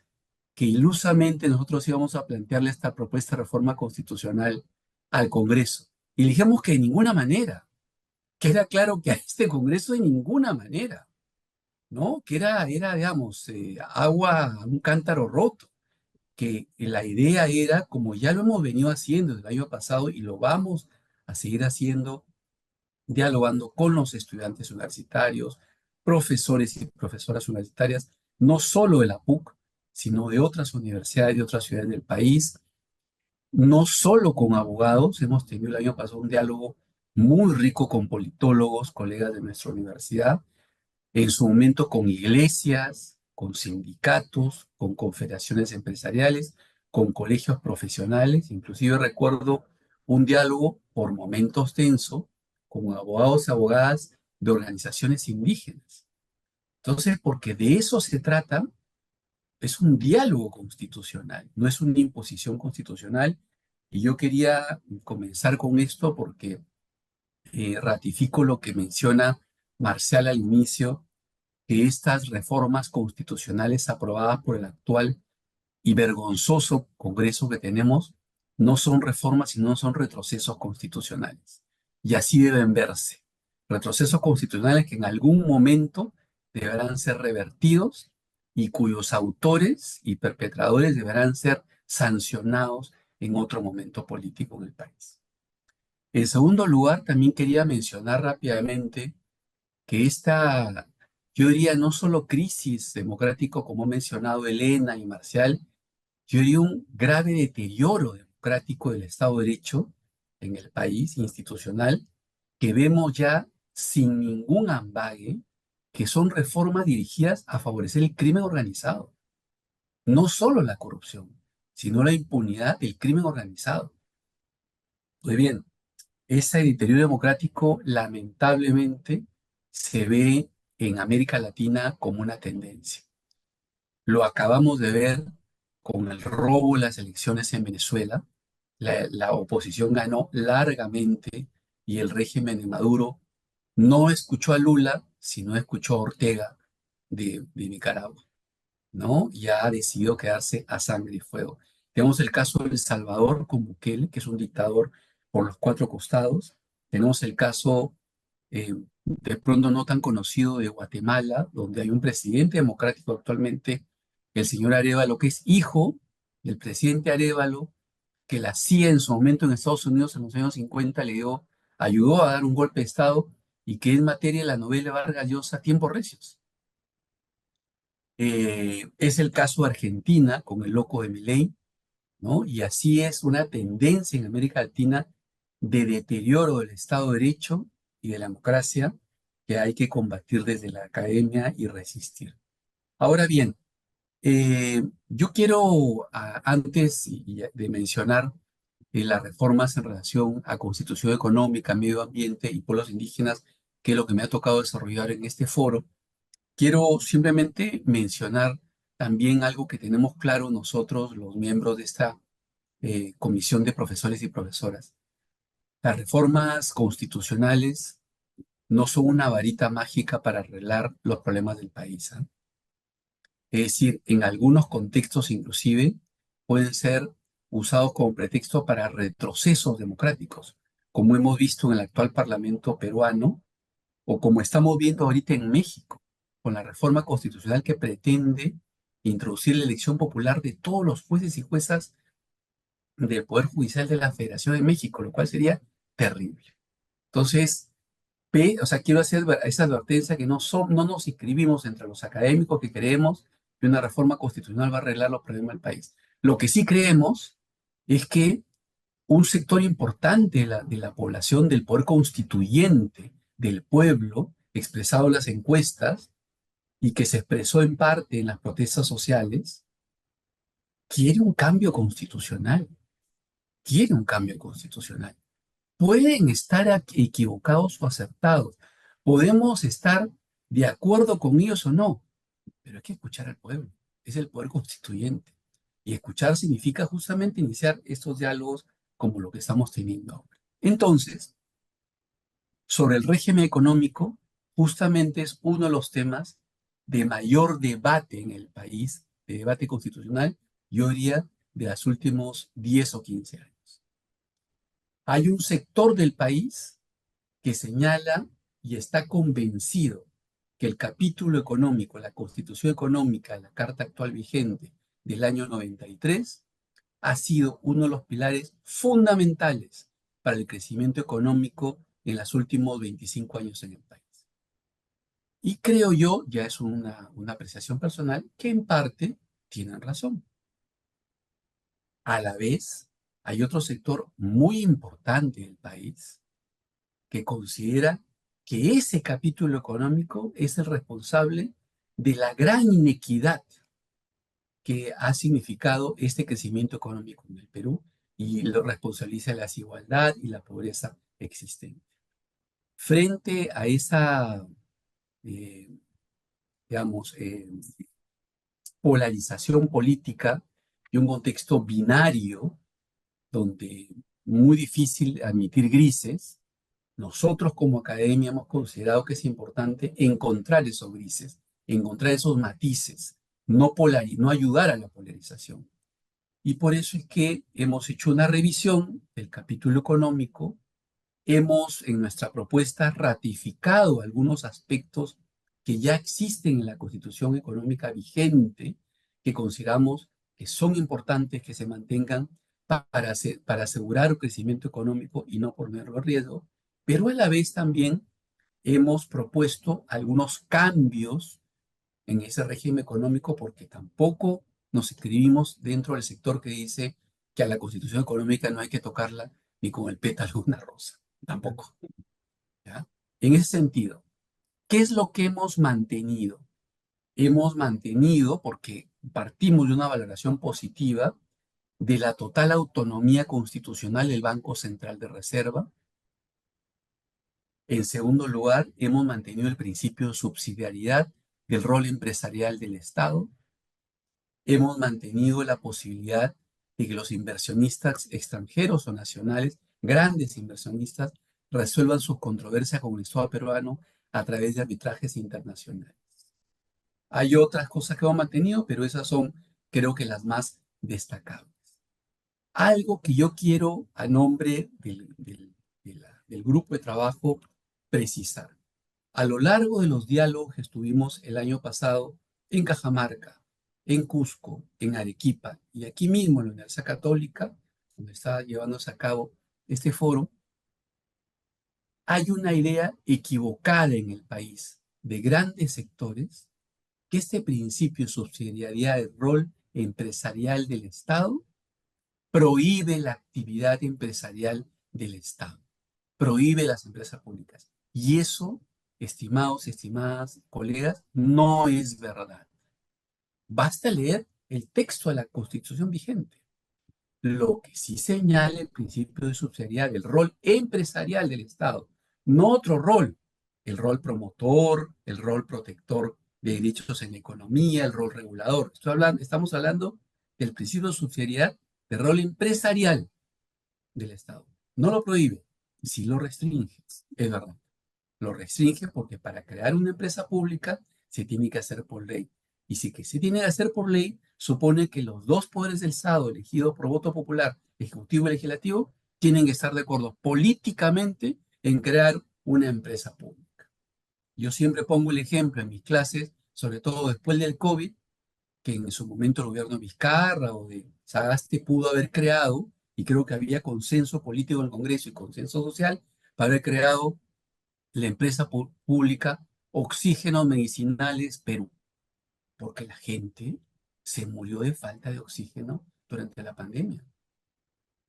que ilusamente nosotros íbamos a plantearle esta propuesta de reforma constitucional al Congreso. Y le dijimos que de ninguna manera, que era claro que a este Congreso de ninguna manera, ¿no? Que era digamos, agua a un cántaro roto, que la idea era, como ya lo hemos venido haciendo desde el año pasado y lo vamos a seguir haciendo, dialogando con los estudiantes universitarios, profesores y profesoras universitarias, no solo de la PUC, sino de otras universidades, de otras ciudades del país, no solo con abogados. Hemos tenido el año pasado un diálogo muy rico con politólogos, colegas de nuestra universidad, en su momento con iglesias, con sindicatos, con confederaciones empresariales, con colegios profesionales. Inclusive recuerdo un diálogo por momentos tenso con abogados y abogadas de organizaciones indígenas. Entonces, porque de eso se trata, es un diálogo constitucional, no es una imposición constitucional. Y yo quería comenzar con esto porque ratifico lo que menciona Marcial al inicio, que estas reformas constitucionales aprobadas por el actual y vergonzoso Congreso que tenemos no son reformas, sino son retrocesos constitucionales. Y así deben verse. Retrocesos constitucionales que en algún momento deberán ser revertidos y cuyos autores y perpetradores deberán ser sancionados en otro momento político en el país. En segundo lugar, también quería mencionar rápidamente que esta, yo diría, no solo crisis democrático, como ha mencionado Elena y Marcial, yo diría un grave deterioro democrático del Estado de Derecho en el país, institucional, que vemos ya sin ningún ambague, que son reformas dirigidas a favorecer el crimen organizado. No solo la corrupción, sino la impunidad del crimen organizado. Pues bien, ese deterioro democrático lamentablemente se ve en América Latina como una tendencia. Lo acabamos de ver con el robo de las elecciones en Venezuela. La oposición ganó largamente y el régimen de Maduro no escuchó a Lula, sino escuchó a Ortega de Nicaragua, ¿no? Y ha decidido quedarse a sangre y fuego. Tenemos el caso de El Salvador con Bukele, que es un dictador por los cuatro costados. Tenemos el caso de pronto no tan conocido de Guatemala, donde hay un presidente democrático actualmente, el señor Arévalo, que es hijo del presidente Arévalo, que la CIA en su momento en Estados Unidos en los años 50 ayudó a dar un golpe de Estado y que es materia de la novela Vargas Llosa, Tiempos Recios. Es el caso de Argentina con el loco de Milei, ¿no? Y así es una tendencia en América Latina de deterioro del Estado de Derecho y de la democracia que hay que combatir desde la academia y resistir. Ahora bien, yo quiero, antes de mencionar las reformas en relación a Constitución Económica, Medio Ambiente y Pueblos Indígenas, que es lo que me ha tocado desarrollar en este foro, quiero simplemente mencionar también algo que tenemos claro nosotros, los miembros de esta comisión de profesores y profesoras. Las reformas constitucionales no son una varita mágica para arreglar los problemas del país, ¿eh? Es decir, en algunos contextos inclusive pueden ser usados como pretexto para retrocesos democráticos, como hemos visto en el actual Parlamento peruano o como estamos viendo ahorita en México, con la reforma constitucional que pretende introducir la elección popular de todos los jueces y juezas del Poder Judicial de la Federación de México, lo cual sería terrible. Entonces, o sea, quiero hacer esa advertencia que no nos inscribimos entre los académicos que creemos que una reforma constitucional va a arreglar los problemas del país. Lo que sí creemos es que un sector importante de la población, del poder constituyente, del pueblo, expresado en las encuestas y que se expresó en parte en las protestas sociales, quiere un cambio constitucional, quiere un cambio constitucional. Pueden estar equivocados o acertados. Podemos estar de acuerdo con ellos o no, pero hay que escuchar al pueblo. Es el poder constituyente. Y escuchar significa justamente iniciar estos diálogos como lo que estamos teniendo ahora. Entonces, sobre el régimen económico, justamente es uno de los temas de mayor debate en el país, de debate constitucional, yo diría, de los últimos 10 o 15 años. Hay un sector del país que señala y está convencido que el capítulo económico, la constitución económica de la Carta actual vigente del año 93, ha sido uno de los pilares fundamentales para el crecimiento económico en los últimos 25 años en el país. Y creo yo, ya es una apreciación personal, que en parte tienen razón. A la vez, hay otro sector muy importante del país que considera que ese capítulo económico es el responsable de la gran inequidad que ha significado este crecimiento económico en el Perú y lo responsabiliza la desigualdad y la pobreza existente. Frente a esa, eh, digamos, polarización política y un contexto binario donde muy difícil admitir grises, nosotros como academia hemos considerado que es importante encontrar esos grises, encontrar esos matices, no ayudar a la polarización. Y por eso es que hemos hecho una revisión del capítulo económico, hemos en nuestra propuesta ratificado algunos aspectos que ya existen en la Constitución económica vigente, que consideramos que son importantes que se mantengan para asegurar el crecimiento económico y no ponerlo en riesgo, pero a la vez también hemos propuesto algunos cambios en ese régimen económico porque tampoco nos inscribimos dentro del sector que dice que a la Constitución económica no hay que tocarla ni con el pétalo de una rosa, tampoco. ¿Ya? En ese sentido, ¿qué es lo que hemos mantenido? Hemos mantenido, porque partimos de una valoración positiva, de la total autonomía constitucional del Banco Central de Reserva. En segundo lugar, hemos mantenido el principio de subsidiariedad del rol empresarial del Estado. Hemos mantenido la posibilidad de que los inversionistas extranjeros o nacionales, grandes inversionistas, resuelvan sus controversias con el Estado peruano a través de arbitrajes internacionales. Hay otras cosas que hemos mantenido, pero esas son, creo que, las más destacables. Algo que yo quiero, a nombre del grupo de trabajo, precisar. A lo largo de los diálogos que estuvimos el año pasado en Cajamarca, en Cusco, en Arequipa y aquí mismo en la Universidad Católica, donde está llevándose a cabo este foro, hay una idea equivocada en el país de grandes sectores que este principio de subsidiariedad del rol empresarial del Estado prohíbe la actividad empresarial del Estado, prohíbe las empresas públicas. Y eso, estimados y estimadas colegas, no es verdad. Basta leer el texto de la Constitución vigente. Lo que sí señala el principio de subsidiariedad, el rol empresarial del Estado, no otro rol, el rol promotor, el rol protector de derechos en la economía, el rol regulador. Estamos hablando del principio de subsidiariedad, del rol empresarial del Estado. No lo prohíbe, sí lo restringe, es verdad. Lo restringe porque para crear una empresa pública se tiene que hacer por ley. Y si que se tiene que hacer por ley, supone que los dos poderes del Estado, elegidos por voto popular, ejecutivo y legislativo, tienen que estar de acuerdo políticamente en crear una empresa pública. Yo siempre pongo el ejemplo en mis clases, sobre todo después del COVID, que en su momento el gobierno de Vizcarra o de Sagasti pudo haber creado, y creo que había consenso político en el Congreso y consenso social para haber creado la empresa pública Oxígenos Medicinales Perú, porque la gente se murió de falta de oxígeno durante la pandemia.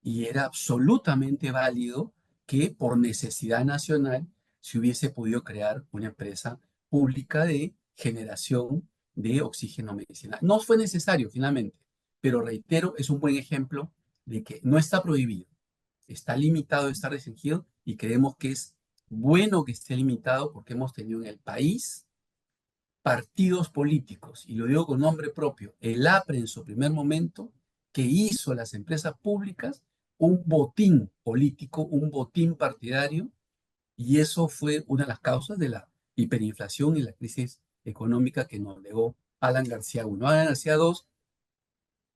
Y era absolutamente válido que por necesidad nacional se hubiese podido crear una empresa pública de generación de oxígeno medicinal. No fue necesario finalmente, pero reitero, es un buen ejemplo de que no está prohibido, está limitado, está restringido y creemos que es bueno que esté limitado porque hemos tenido en el país partidos políticos, y lo digo con nombre propio, el APRE en su primer momento, que hizo a las empresas públicas un botín político, un botín partidario, y eso fue una de las causas de la hiperinflación y la crisis económica que nos legó Alan García I. Alan García II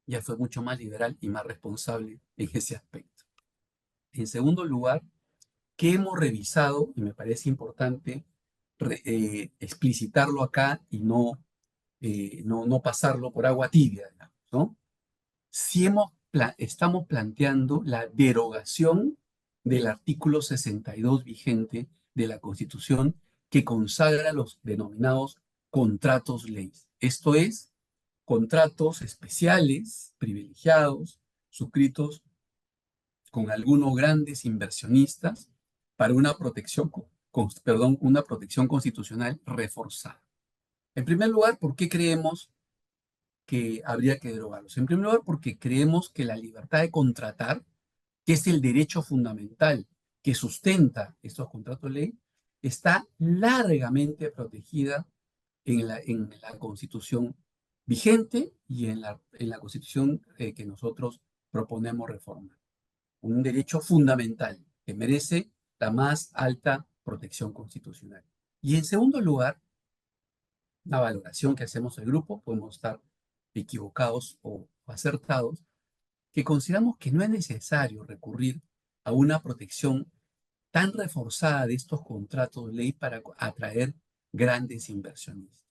ya fue mucho más liberal y más responsable en ese aspecto. En segundo lugar, que hemos revisado, y me parece importante explicitarlo acá y no pasarlo por agua tibia, ¿no? Si estamos planteando la derogación del artículo 62 vigente de la Constitución que consagra los denominados contratos leyes. Esto es, contratos especiales, privilegiados, suscritos con algunos grandes inversionistas para una una protección constitucional reforzada. En primer lugar, ¿por qué creemos que habría que derogarlos? En primer lugar, porque creemos que la libertad de contratar, que es el derecho fundamental que sustenta estos contratos de ley, está largamente protegida en la Constitución vigente y en la Constitución que nosotros proponemos reformar. Un derecho fundamental que merece la más alta protección constitucional. Y en segundo lugar, la valoración que hacemos el grupo, podemos estar equivocados o acertados, que consideramos que no es necesario recurrir a una protección tan reforzada de estos contratos de ley para atraer grandes inversionistas.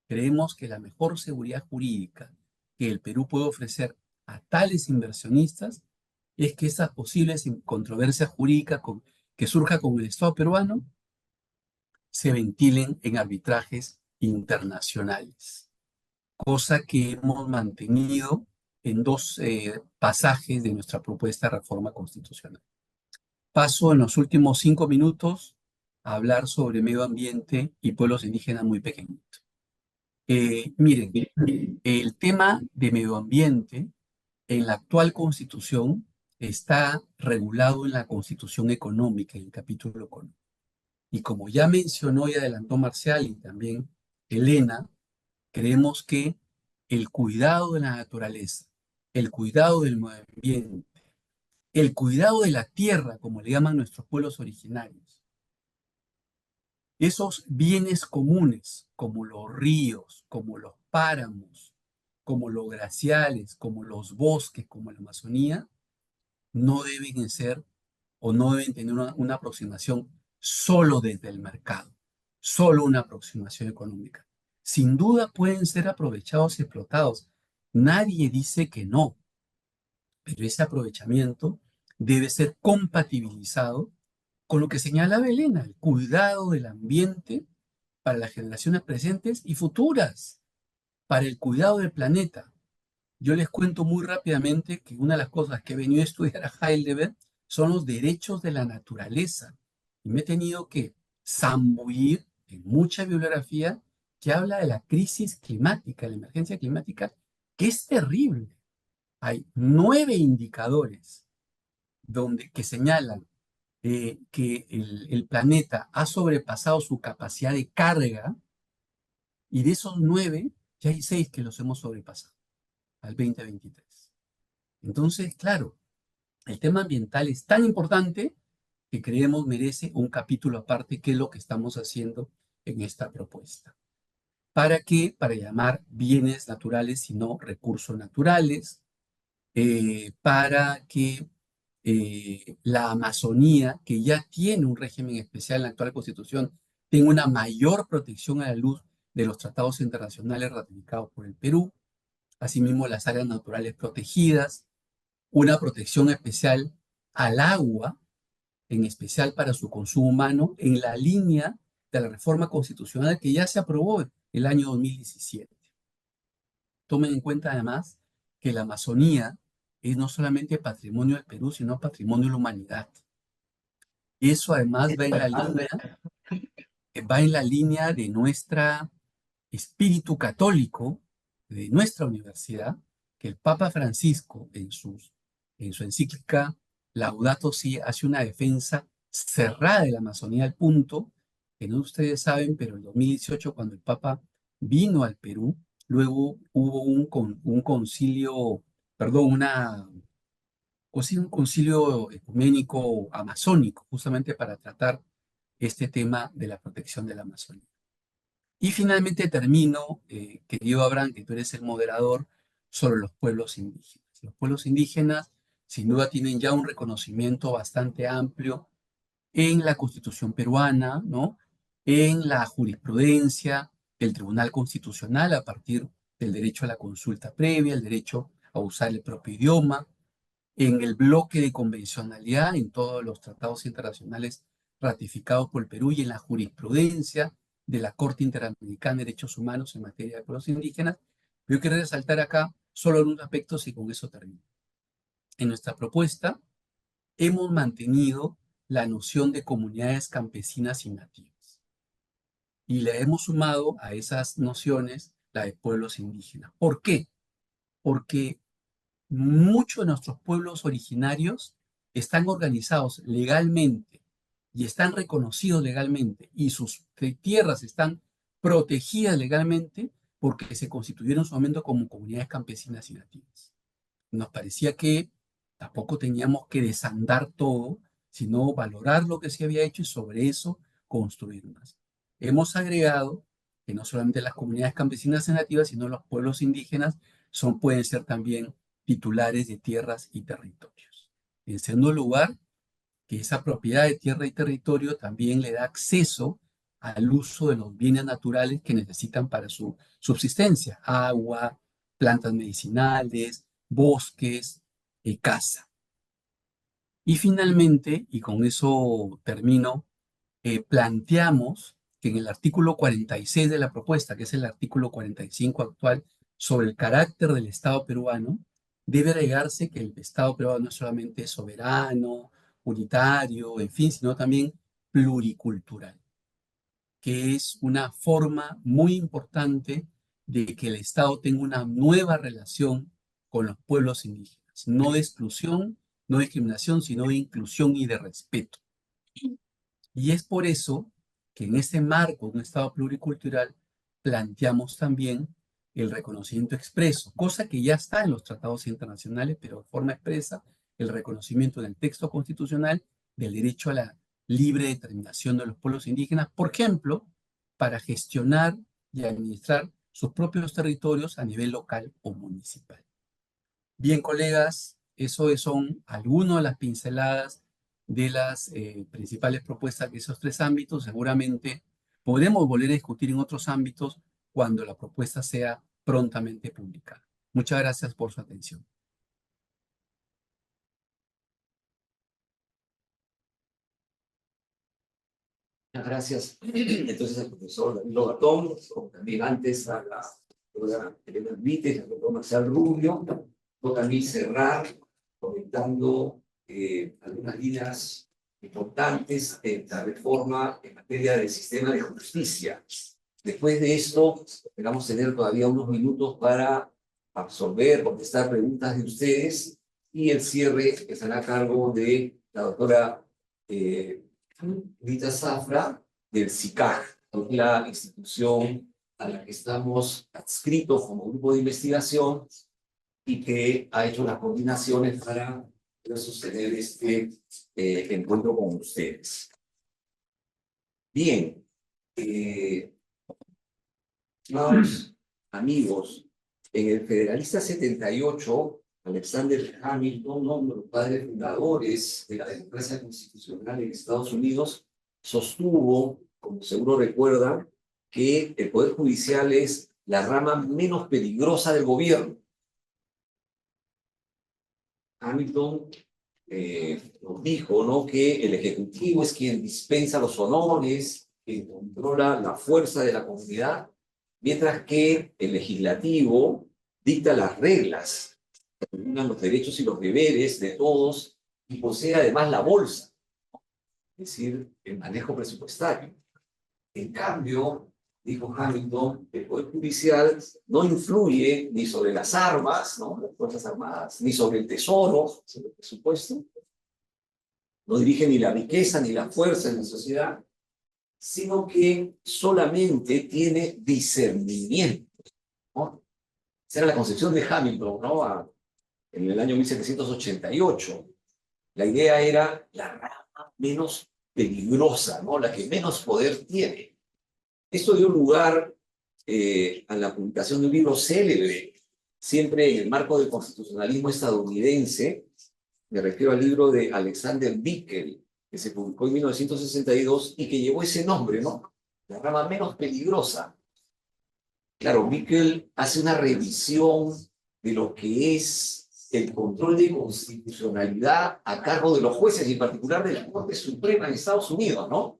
Creemos que la mejor seguridad jurídica que el Perú puede ofrecer a tales inversionistas es que esas posibles controversias jurídicas que surja con el Estado peruano se ventilen en arbitrajes internacionales, cosa que hemos mantenido en dos pasajes de nuestra propuesta de reforma constitucional. Paso en los últimos 5 minutos a hablar sobre medio ambiente y pueblos indígenas muy pequeñitos. Miren, el tema de medio ambiente en la actual Constitución está regulado en la Constitución Económica, en el capítulo económico. Y como ya mencionó y adelantó Marcial y también Elena, creemos que el cuidado de la naturaleza, el cuidado del medio ambiente, el cuidado de la tierra, como le llaman nuestros pueblos originarios, esos bienes comunes, como los ríos, como los páramos, como los glaciales, como los bosques, como la Amazonía, no deben ser o no deben tener una aproximación solo desde el mercado, solo una aproximación económica. Sin duda pueden ser aprovechados y explotados. Nadie dice que no, pero ese aprovechamiento debe ser compatibilizado con lo que señala Belén, el cuidado del ambiente para las generaciones presentes y futuras, para el cuidado del planeta. Yo les cuento muy rápidamente que una de las cosas que he venido a estudiar a Heidelberg son los derechos de la naturaleza. Y me he tenido que zambullir en mucha bibliografía que habla de la crisis climática, la emergencia climática, que es terrible. Hay 9 indicadores que señalan que el planeta ha sobrepasado su capacidad de carga, y de esos 9, ya hay 6 que los hemos sobrepasado al 2023. Entonces, claro, el tema ambiental es tan importante que creemos merece un capítulo aparte, que es lo que estamos haciendo en esta propuesta. ¿Para qué? Para llamar bienes naturales y no recursos naturales, para que la Amazonía, que ya tiene un régimen especial en la actual Constitución, tenga una mayor protección a la luz de los tratados internacionales ratificados por el Perú, asimismo las áreas naturales protegidas, una protección especial al agua, en especial para su consumo humano, en la línea de la reforma constitucional que ya se aprobó el año 2017. Tomen en cuenta además que la Amazonía es no solamente patrimonio del Perú, sino patrimonio de la humanidad. Eso además va en la línea de nuestro espíritu católico, de nuestra universidad, que el Papa Francisco en su encíclica Laudato Si hace una defensa cerrada de la Amazonía al punto que no ustedes saben, pero en 2018 cuando el Papa vino al Perú, luego hubo un concilio, perdón, un concilio ecuménico amazónico, justamente para tratar este tema de la protección de la Amazonía. Y finalmente termino, querido Abraham, que tú eres el moderador, sobre los pueblos indígenas. Los pueblos indígenas, sin duda, tienen ya un reconocimiento bastante amplio en la Constitución peruana, ¿no? En la jurisprudencia del Tribunal Constitucional a partir del derecho a la consulta previa, el derecho a usar el propio idioma, en el bloque de convencionalidad, en todos los tratados internacionales ratificados por el Perú y en la jurisprudencia de la Corte Interamericana de Derechos Humanos en materia de pueblos indígenas. Yo quiero resaltar acá solo algunos aspectos y con eso termino. En nuestra propuesta hemos mantenido la noción de comunidades campesinas y nativas y le hemos sumado a esas nociones la de pueblos indígenas. ¿Por qué? Porque muchos de nuestros pueblos originarios están organizados legalmente y están reconocidos legalmente y sus tierras están protegidas legalmente porque se constituyeron en su momento como comunidades campesinas y nativas. Nos parecía que tampoco teníamos que desandar todo, sino valorar lo que se había hecho y sobre eso construir más. Hemos agregado que no solamente las comunidades campesinas y nativas, sino los pueblos indígenas pueden ser también titulares de tierras y territorios. En segundo lugar, que esa propiedad de tierra y territorio también le da acceso al uso de los bienes naturales que necesitan para su subsistencia, agua, plantas medicinales, bosques, caza. Y finalmente, y con eso termino, planteamos que en el artículo 46 de la propuesta, que es el artículo 45 actual, sobre el carácter del Estado peruano, debe agregarse que el Estado peruano no es solamente soberano, unitario, en fin, sino también pluricultural, que es una forma muy importante de que el Estado tenga una nueva relación con los pueblos indígenas, no de exclusión, no de discriminación, sino de inclusión y de respeto. Y es por eso que en este marco de un Estado pluricultural planteamos también el reconocimiento expreso, cosa que ya está en los tratados internacionales, pero de forma expresa, el reconocimiento en el texto constitucional del derecho a la libre determinación de los pueblos indígenas, por ejemplo, para gestionar y administrar sus propios territorios a nivel local o municipal. Bien, colegas, eso son algunas de las pinceladas de las principales propuestas de esos tres ámbitos. Seguramente podremos volver a discutir en otros ámbitos cuando la propuesta sea prontamente publicada. Muchas gracias por su atención. Muchas gracias. Entonces al profesor Danilo Gatón, como también antes a la doctora Elena Benítez, al doctor Marcial Rubio. Puedo también cerrar comentando algunas líneas importantes de la reforma en materia del sistema de justicia. Después de esto, esperamos tener todavía unos minutos para absorber, contestar preguntas de ustedes y el cierre estará a cargo de la doctora Rita Zafra del SICAG, la institución a la que estamos adscritos como grupo de investigación y que ha hecho las coordinaciones para sostener este encuentro con ustedes. Bien, Estimados amigos, en el Federalista 78, Alexander Hamilton, uno de los padres fundadores de la democracia constitucional en Estados Unidos, sostuvo, como seguro recuerdan, que el Poder Judicial es la rama menos peligrosa del gobierno. Hamilton nos dijo, ¿no?, que el Ejecutivo es quien dispensa los honores, quien controla la fuerza de la comunidad, mientras que el Legislativo dicta las reglas, determina los derechos y los deberes de todos y posee además la bolsa, es decir, el manejo presupuestario. En cambio, dijo Hamilton, el Poder Judicial no influye ni sobre las armas, ¿no?, las Fuerzas Armadas, ni sobre el tesoro, sobre el presupuesto, no dirige ni la riqueza ni la fuerza en la sociedad, sino que solamente tiene discernimiento, ¿no? Esa era la concepción de Hamilton, ¿no?, en el año 1788. La idea era la rama menos peligrosa, ¿no?, la que menos poder tiene. Esto dio lugar a la publicación de un libro célebre, siempre en el marco del constitucionalismo estadounidense. Me refiero al libro de Alexander Bickel, que se publicó en 1962 y que llevó ese nombre, ¿no?, la rama menos peligrosa. Claro, Bickel hace una revisión de lo que es el control de constitucionalidad a cargo de los jueces y en particular de la Corte Suprema en Estados Unidos, ¿no?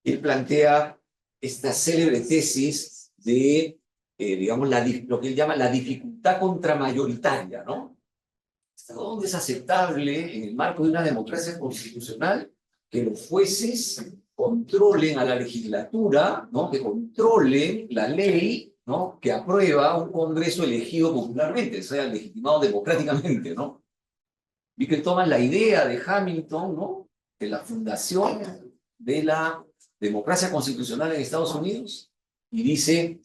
Él plantea esta célebre tesis de, digamos, lo que él llama la dificultad contramayoritaria, ¿no? ¿Hasta dónde es aceptable en el marco de una democracia constitucional que los jueces controlen a la legislatura, ¿no?, que controlen la ley, ¿no?, que aprueba un Congreso elegido popularmente, sea legitimado democráticamente, ¿no? Y que toman la idea de Hamilton, ¿no?, de la fundación de la democracia constitucional en Estados Unidos, y dice,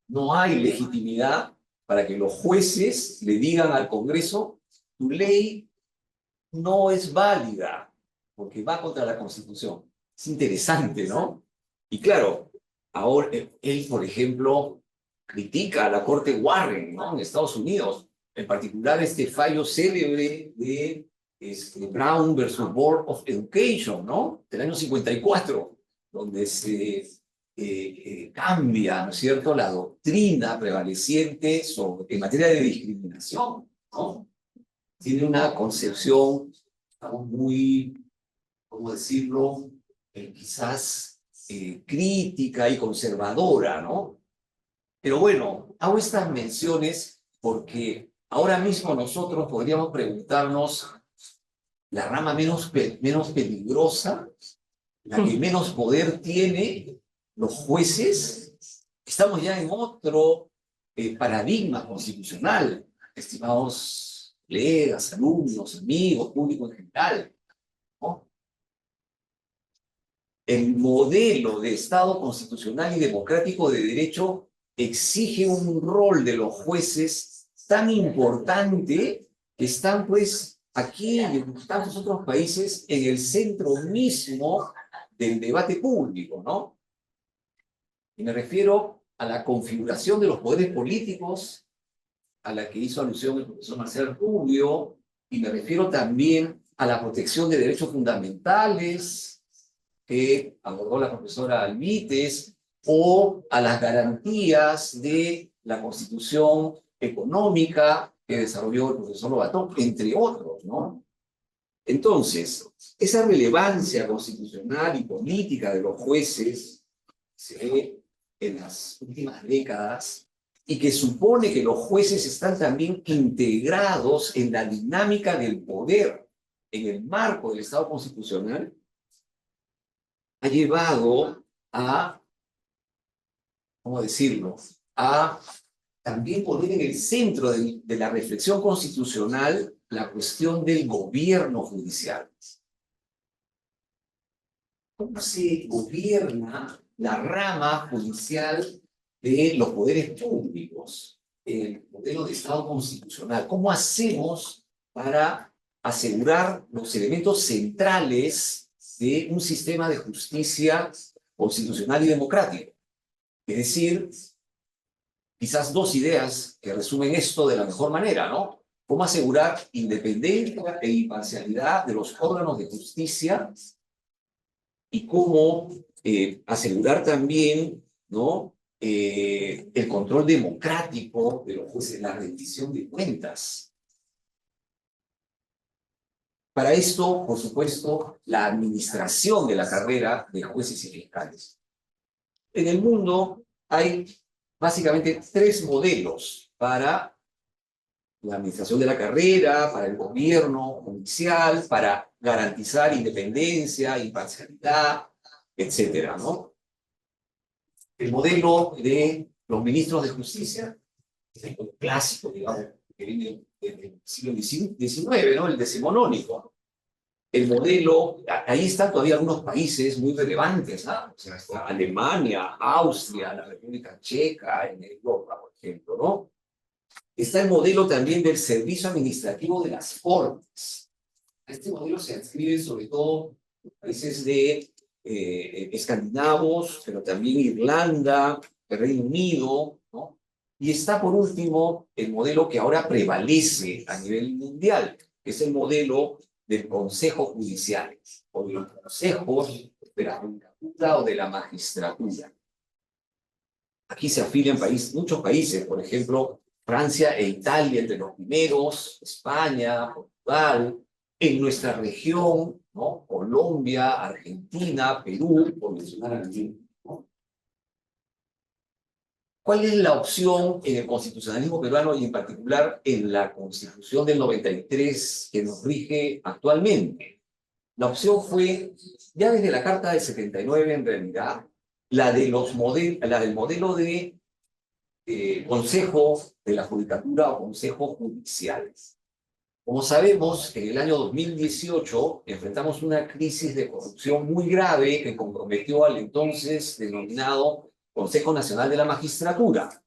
no hay legitimidad para que los jueces le digan al Congreso, tu ley no es válida, porque va contra la Constitución. Es interesante, ¿no? Y claro, ahora él, por ejemplo, critica a la Corte Warren, ¿no?, en Estados Unidos, en particular este fallo célebre de Brown versus Board of Education, ¿no?, del año 54, donde se cambia, ¿no es cierto?, la doctrina prevaleciente en materia de discriminación, ¿no? Tiene una concepción muy, ¿cómo decirlo?, quizás crítica y conservadora, ¿no? Pero bueno, hago estas menciones porque ahora mismo nosotros podríamos preguntarnos la rama menos peligrosa, la que menos poder tiene, los jueces. Estamos ya en otro paradigma constitucional, estimados colegas, alumnos, amigos, público en general, ¿no? El modelo de Estado constitucional y democrático de derecho exige un rol de los jueces tan importante que están, pues, aquí y en tantos otros países en el centro mismo del debate público, ¿no? Y me refiero a la configuración de los poderes políticos, a la que hizo alusión el profesor Marcel Rubio, y me refiero también a la protección de derechos fundamentales que abordó la profesora Alvites, o a las garantías de la Constitución económica que desarrolló el profesor Lobatón, entre otros, ¿no? Entonces, esa relevancia constitucional y política de los jueces se ve en las últimas décadas, y que supone que los jueces están también integrados en la dinámica del poder en el marco del Estado constitucional, ha llevado a, ¿cómo decirlo?, a también poner en el centro de la reflexión constitucional la cuestión del gobierno judicial. ¿Cómo se gobierna la rama judicial de los poderes públicos, el modelo de Estado constitucional? ¿Cómo hacemos para asegurar los elementos centrales de un sistema de justicia constitucional y democrático? Es decir, quizás dos ideas que resumen esto de la mejor manera, ¿no? Cómo asegurar independencia e imparcialidad de los órganos de justicia y cómo asegurar también, ¿no? El control democrático de los jueces, la rendición de cuentas. Para esto, por supuesto, la administración de la carrera de jueces y fiscales. En el mundo hay básicamente tres modelos para la administración de la carrera, para el gobierno judicial, para garantizar independencia, imparcialidad, etcétera, ¿no? El modelo de los ministros de justicia, es el clásico, digamos, que viene del siglo XIX, ¿no? El decimonónico. El modelo, ahí están todavía algunos países muy relevantes, ¿no? O sea, está Alemania, Austria, la República Checa, en Europa, por ejemplo, ¿no? Está el modelo también del servicio administrativo de las cortes. A este modelo se adscriben sobre todo países de escandinavos, pero también Irlanda, el Reino Unido, ¿no? Y está por último el modelo que ahora prevalece a nivel mundial, que es el modelo del Consejo Judicial, o de los consejos de la judicatura o de la magistratura. Aquí se afilian muchos países, por ejemplo, Francia e Italia entre los primeros, España, Portugal, en nuestra región, ¿no? Colombia, Argentina, Perú, por mencionar algunos, ¿no? ¿Cuál es la opción en el constitucionalismo peruano y en particular en la Constitución del 93 que nos rige actualmente? La opción fue, ya desde la Carta del 79 en realidad, la del modelo de Consejo de la Judicatura o Consejo Judicial. Como sabemos, en el año 2018 enfrentamos una crisis de corrupción muy grave que comprometió al entonces denominado Consejo Nacional de la Magistratura.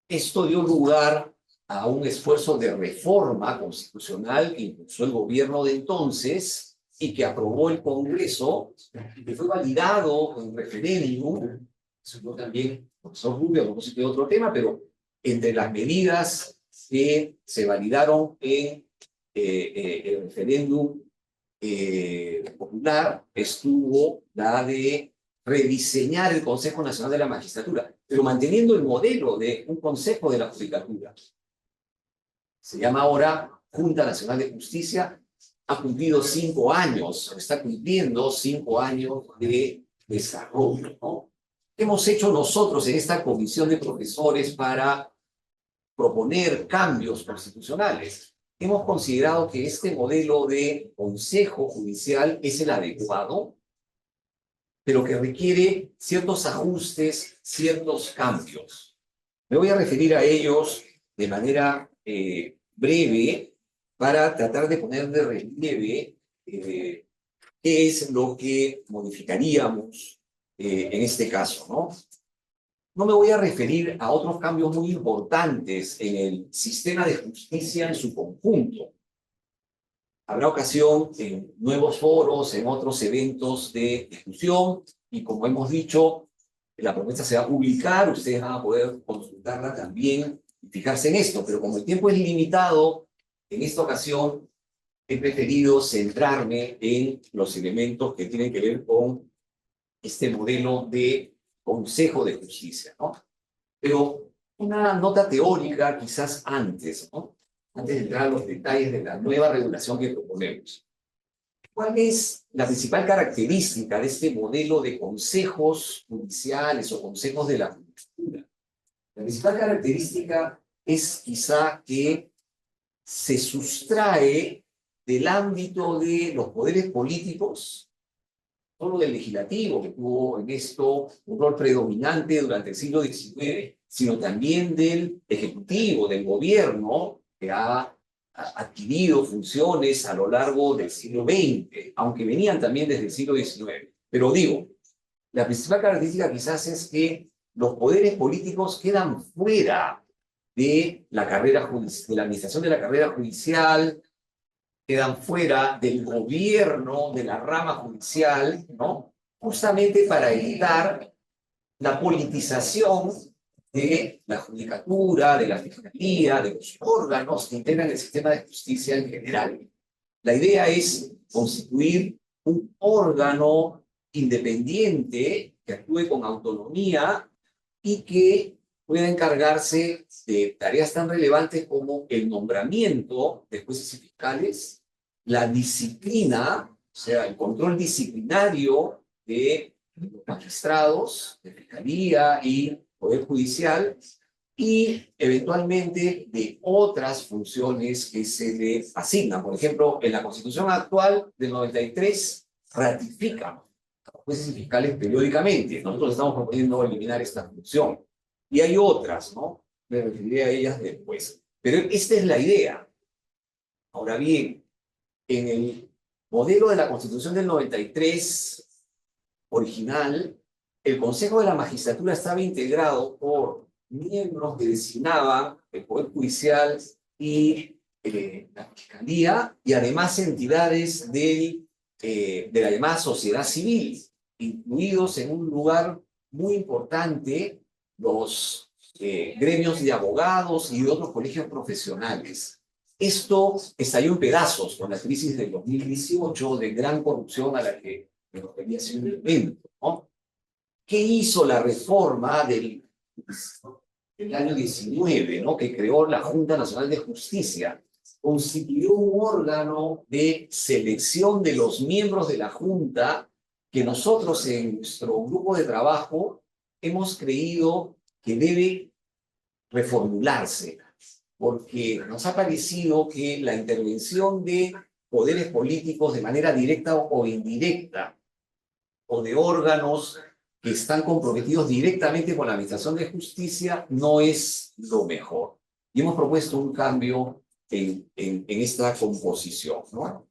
Esto dio lugar a un esfuerzo de reforma constitucional que impulsó el gobierno de entonces y que aprobó el Congreso, y que fue validado en referéndum. Eso yo también, profesor Rubio, a propósito de otro tema, pero entre las medidas que se validaron en el referéndum popular estuvo la de rediseñar el Consejo Nacional de la Magistratura, pero manteniendo el modelo de un Consejo de la Judicatura. Se llama ahora Junta Nacional de Justicia, ha cumplido 5 años, está cumpliendo 5 años de desarrollo, ¿no? ¿Qué hemos hecho nosotros en esta comisión de profesores para proponer cambios constitucionales? Hemos considerado que este modelo de consejo judicial es el adecuado, pero que requiere ciertos ajustes, ciertos cambios. Me voy a referir a ellos de manera breve para tratar de poner de relieve qué es lo que modificaríamos en este caso, ¿no? No me voy a referir a otros cambios muy importantes en el sistema de justicia en su conjunto. Habrá ocasión en nuevos foros, en otros eventos de discusión, y como hemos dicho, la propuesta se va a publicar, ustedes van a poder consultarla también y fijarse en esto, pero como el tiempo es limitado, en esta ocasión he preferido centrarme en los elementos que tienen que ver con este modelo de Consejo de Justicia, ¿no? Pero una nota teórica quizás antes, ¿no? Antes de entrar a los detalles de la nueva regulación que proponemos. ¿Cuál es la principal característica de este modelo de consejos judiciales o consejos de la judicatura? La principal característica es quizá que se sustrae del ámbito de los poderes políticos, solo del legislativo, que tuvo en esto un rol predominante durante el siglo XIX, sino también del ejecutivo, del gobierno, que ha adquirido funciones a lo largo del siglo XX, aunque venían también desde el siglo XIX. Pero digo, la principal característica quizás es que los poderes políticos quedan fuera de la carrera de la administración de la carrera judicial, quedan fuera del gobierno de la rama judicial, ¿no? Justamente para evitar la politización de la judicatura, de la fiscalía, de los órganos que integran el sistema de justicia en general. La idea es constituir un órgano independiente que actúe con autonomía y que pueda encargarse de tareas tan relevantes como el nombramiento de jueces y fiscales, la disciplina, o sea, el control disciplinario de los magistrados, de fiscalía y poder judicial, y eventualmente de otras funciones que se le asignan. Por ejemplo, en la Constitución actual del 93 ratifican a los jueces y fiscales periódicamente. Nosotros estamos proponiendo eliminar esta función. Y hay otras, ¿no? Me referiré a ellas después. Pero esta es la idea. Ahora bien, en el modelo de la Constitución del 93 original, el Consejo de la Magistratura estaba integrado por miembros que designaban el Poder Judicial y la Fiscalía, y además entidades de la llamada sociedad civil, incluidos en un lugar muy importante los gremios de abogados y de otros colegios profesionales. Esto estalló en pedazos con la crisis del 2018 de gran corrupción a la que me refería hace un momento, ¿no? ¿Qué hizo la reforma del año 19, ¿no? Que creó la Junta Nacional de Justicia? Constituyó un órgano de selección de los miembros de la Junta que nosotros en nuestro grupo de trabajo hemos creído que debe reformularse, porque nos ha parecido que la intervención de poderes políticos de manera directa o indirecta, o de órganos que están comprometidos directamente con la administración de justicia, no es lo mejor. Y hemos propuesto un cambio en esta composición, ¿no?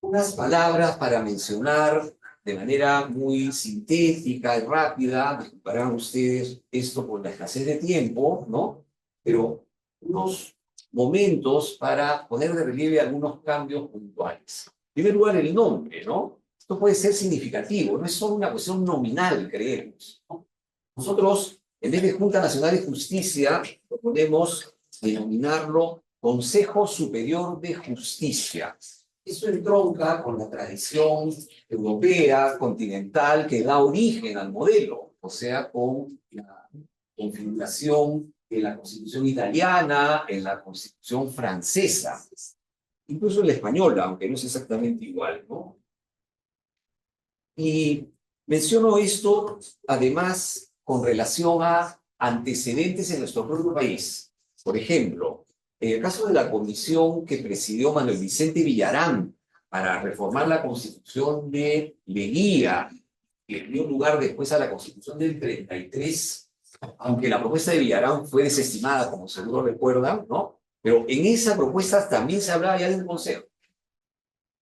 Unas palabras para mencionar de manera muy sintética y rápida, disculparán ustedes esto por la escasez de tiempo, ¿no? Pero unos momentos para poner de relieve algunos cambios puntuales. En primer lugar, el nombre, ¿no? Esto puede ser significativo, no es solo una cuestión nominal, creemos, ¿no? Nosotros, en vez de Junta Nacional de Justicia, proponemos denominarlo Consejo Superior de Justicia. Eso entronca con la tradición europea, continental, que da origen al modelo, o sea, con la configuración en la Constitución italiana, en la Constitución francesa, incluso en la española, aunque no es exactamente igual, ¿no? Y menciono esto, además, con relación a antecedentes en nuestro propio país. Por ejemplo, en el caso de la comisión que presidió Manuel Vicente Villarán para reformar la Constitución de Leguía, que dio lugar después a la Constitución del 33, aunque la propuesta de Villarán fue desestimada, como seguro recuerdan, ¿no? Pero en esa propuesta también se hablaba ya de un consejo.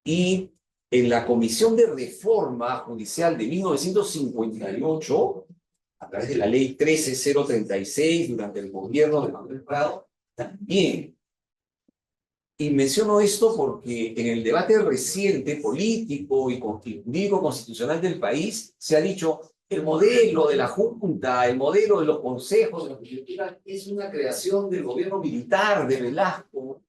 Y en la Comisión de Reforma Judicial de 1958, a través de la Ley 13036, durante el gobierno de Manuel Prado, también. Y menciono esto porque en el debate reciente político y jurídico constitucional del país se ha dicho el modelo de la Junta, el modelo de los consejos de la Judicatura es una creación del gobierno militar de Velasco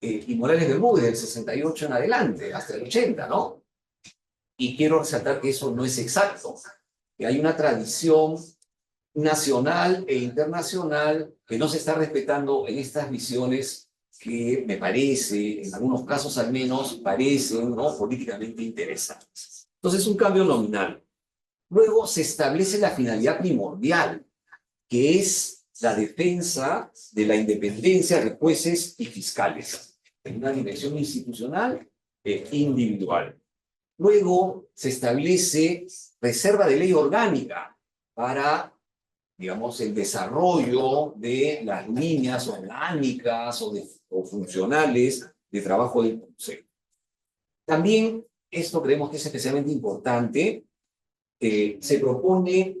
y Morales Bermúdez del 68 en adelante, hasta el 80, ¿no? Y quiero resaltar que eso no es exacto, que hay una tradición nacional e internacional que no se está respetando en estas visiones que me parece, en algunos casos al menos, parecen, ¿no?, políticamente interesantes. Entonces, un cambio nominal. Luego se establece la finalidad primordial, que es la defensa de la independencia de jueces y fiscales, en una dimensión institucional e individual. Luego se establece reserva de ley orgánica para, digamos, el desarrollo de las líneas orgánicas o funcionales de trabajo del Consejo. También, esto creemos que es especialmente importante, se propone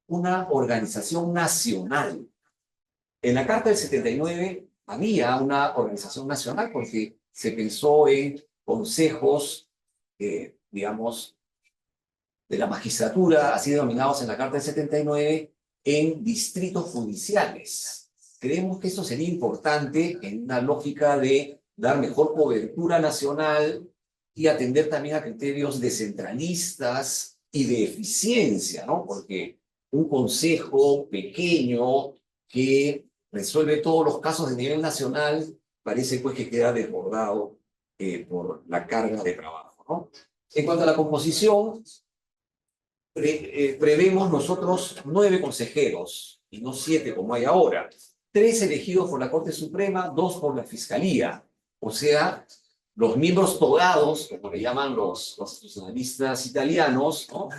una organización nacional. En la Carta del 79 había una organización nacional porque se pensó en consejos, digamos, de la magistratura, así denominados en la Carta del 79, en distritos judiciales. Creemos que esto sería importante en una lógica de dar mejor cobertura nacional y atender también a criterios descentralistas y de eficiencia, ¿no? Porque un consejo pequeño que resuelve todos los casos de nivel nacional parece pues que queda desbordado por la carga de trabajo, ¿no? En cuanto a la composición, prevemos nosotros 9 consejeros y no 7 como hay ahora. 3 elegidos por la Corte Suprema, 2 por la Fiscalía. O sea, los miembros togados, como le llaman los constitucionalistas italianos, ¿no?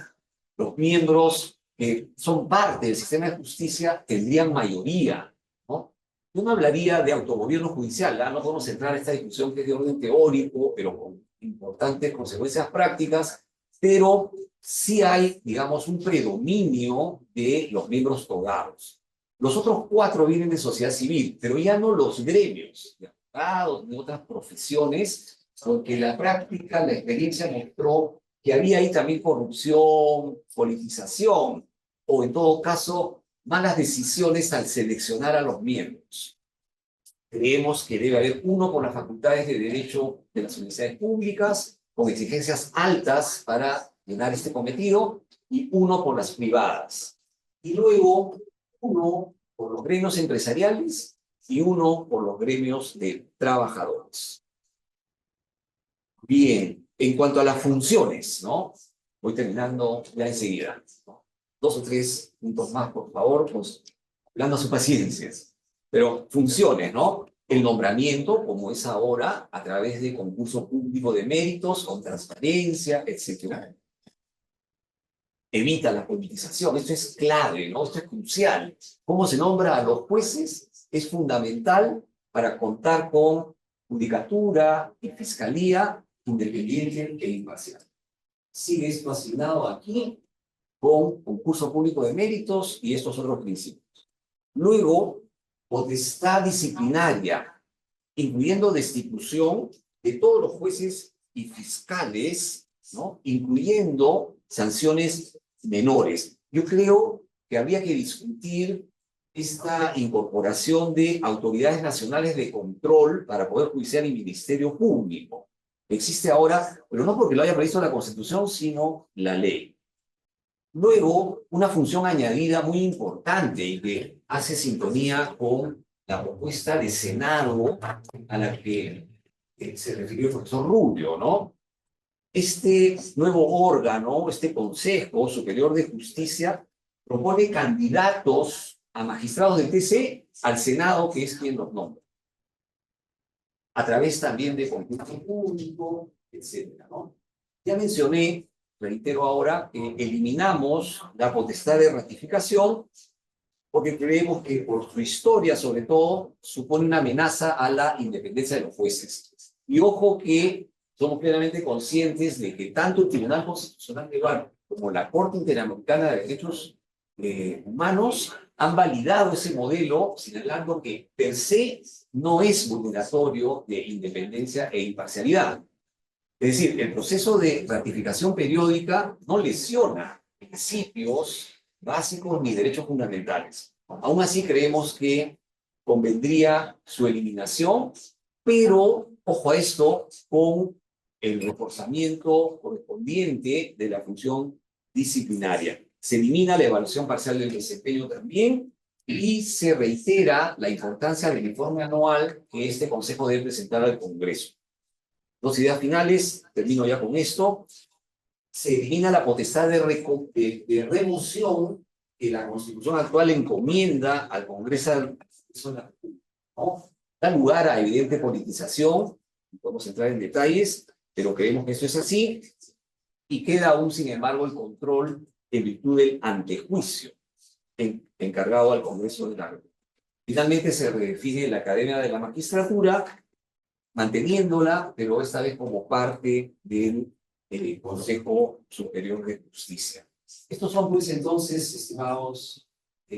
Los miembros que son parte del sistema de justicia tendrían mayoría, ¿no? Yo no hablaría de autogobierno judicial, ¿verdad? No podemos entrar en esta discusión que es de orden teórico, pero con importantes consecuencias prácticas, pero sí hay, digamos, un predominio de los miembros togados. Los otros 4 vienen de sociedad civil, pero ya no los gremios de abogados, de otras profesiones, porque la práctica, la experiencia mostró que había ahí también corrupción, politización, o en todo caso, malas decisiones al seleccionar a los miembros. Creemos que debe haber uno por las facultades de Derecho de las universidades públicas, con exigencias altas para llenar este cometido, y uno por las privadas. Y luego, uno por los gremios empresariales y uno por los gremios de trabajadores. Bien, en cuanto a las funciones, ¿no? Voy terminando ya enseguida, ¿no? 2 o 3 puntos más, por favor, pues, hablando a su paciencia. Pero funciones, ¿no? El nombramiento, como es ahora, a través de concurso público de méritos, con transparencia, etc. Evita la politización, esto es clave, ¿no? Esto es crucial. Cómo se nombra a los jueces es fundamental para contar con judicatura y fiscalía independiente e imparcial. Sigue esto asignado aquí con concurso público de méritos y estos otros principios. Luego, potestad disciplinaria, incluyendo destitución de todos los jueces y fiscales, ¿no? Incluyendo sanciones menores. Yo creo que habría que discutir esta incorporación de autoridades nacionales de control para Poder Judicial y Ministerio Público. Existe ahora, pero no porque lo haya previsto la Constitución, sino la ley. Luego, una función añadida muy importante y que hace sintonía con la propuesta de Senado a la que se refirió el profesor Rubio, ¿no? Este nuevo órgano, este Consejo Superior de Justicia, propone candidatos a magistrados del TC al Senado, que es quien los nombra, a través también de concurso público, etcétera, ¿no? Ya mencioné, reitero ahora, que eliminamos la potestad de ratificación porque creemos que por su historia, sobre todo, supone una amenaza a la independencia de los jueces. Y ojo que somos plenamente conscientes de que tanto el Tribunal Constitucional Peruano como la Corte Interamericana de Derechos Humanos han validado ese modelo, señalando que per se no es vulneratorio de independencia e imparcialidad. Es decir, el proceso de ratificación periódica no lesiona principios básicos ni derechos fundamentales. Aún así creemos que convendría su eliminación, pero, ojo a esto, con el reforzamiento correspondiente de la función disciplinaria. Se elimina la evaluación parcial del desempeño también y se reitera la importancia del informe anual que este Consejo debe presentar al Congreso. 2 ideas finales, termino ya con esto. Se elimina la potestad de remoción que la Constitución actual encomienda al Congreso, ¿no? Da lugar a evidente politización, no podemos entrar en detalles, pero creemos que esto es así, y queda aún, sin embargo, el control en virtud del antejuicio encargado al Congreso de la República. Finalmente se redefine la Academia de la Magistratura, manteniéndola, pero esta vez como parte del Consejo Superior de Justicia. Estos son, pues, entonces, estimados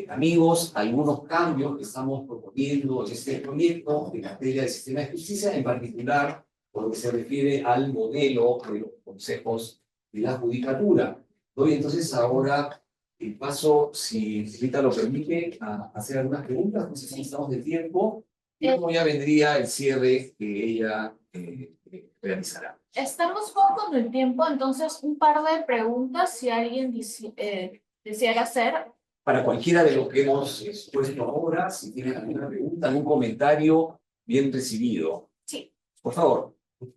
amigos, algunos cambios que estamos proponiendo en este proyecto en materia del sistema de justicia, en particular por lo que se refiere al modelo de los consejos de la judicatura. Doy entonces ahora el paso, si Rita lo permite, a hacer algunas preguntas. No sé si estamos de tiempo. Y luego ya vendría el cierre que ella realizará. Estamos poco con el tiempo, entonces un par de preguntas si alguien deseara hacer. Para cualquiera de los que hemos expuesto ahora, si tienen alguna pregunta, algún comentario, bien recibido. Sí. Por favor. Yo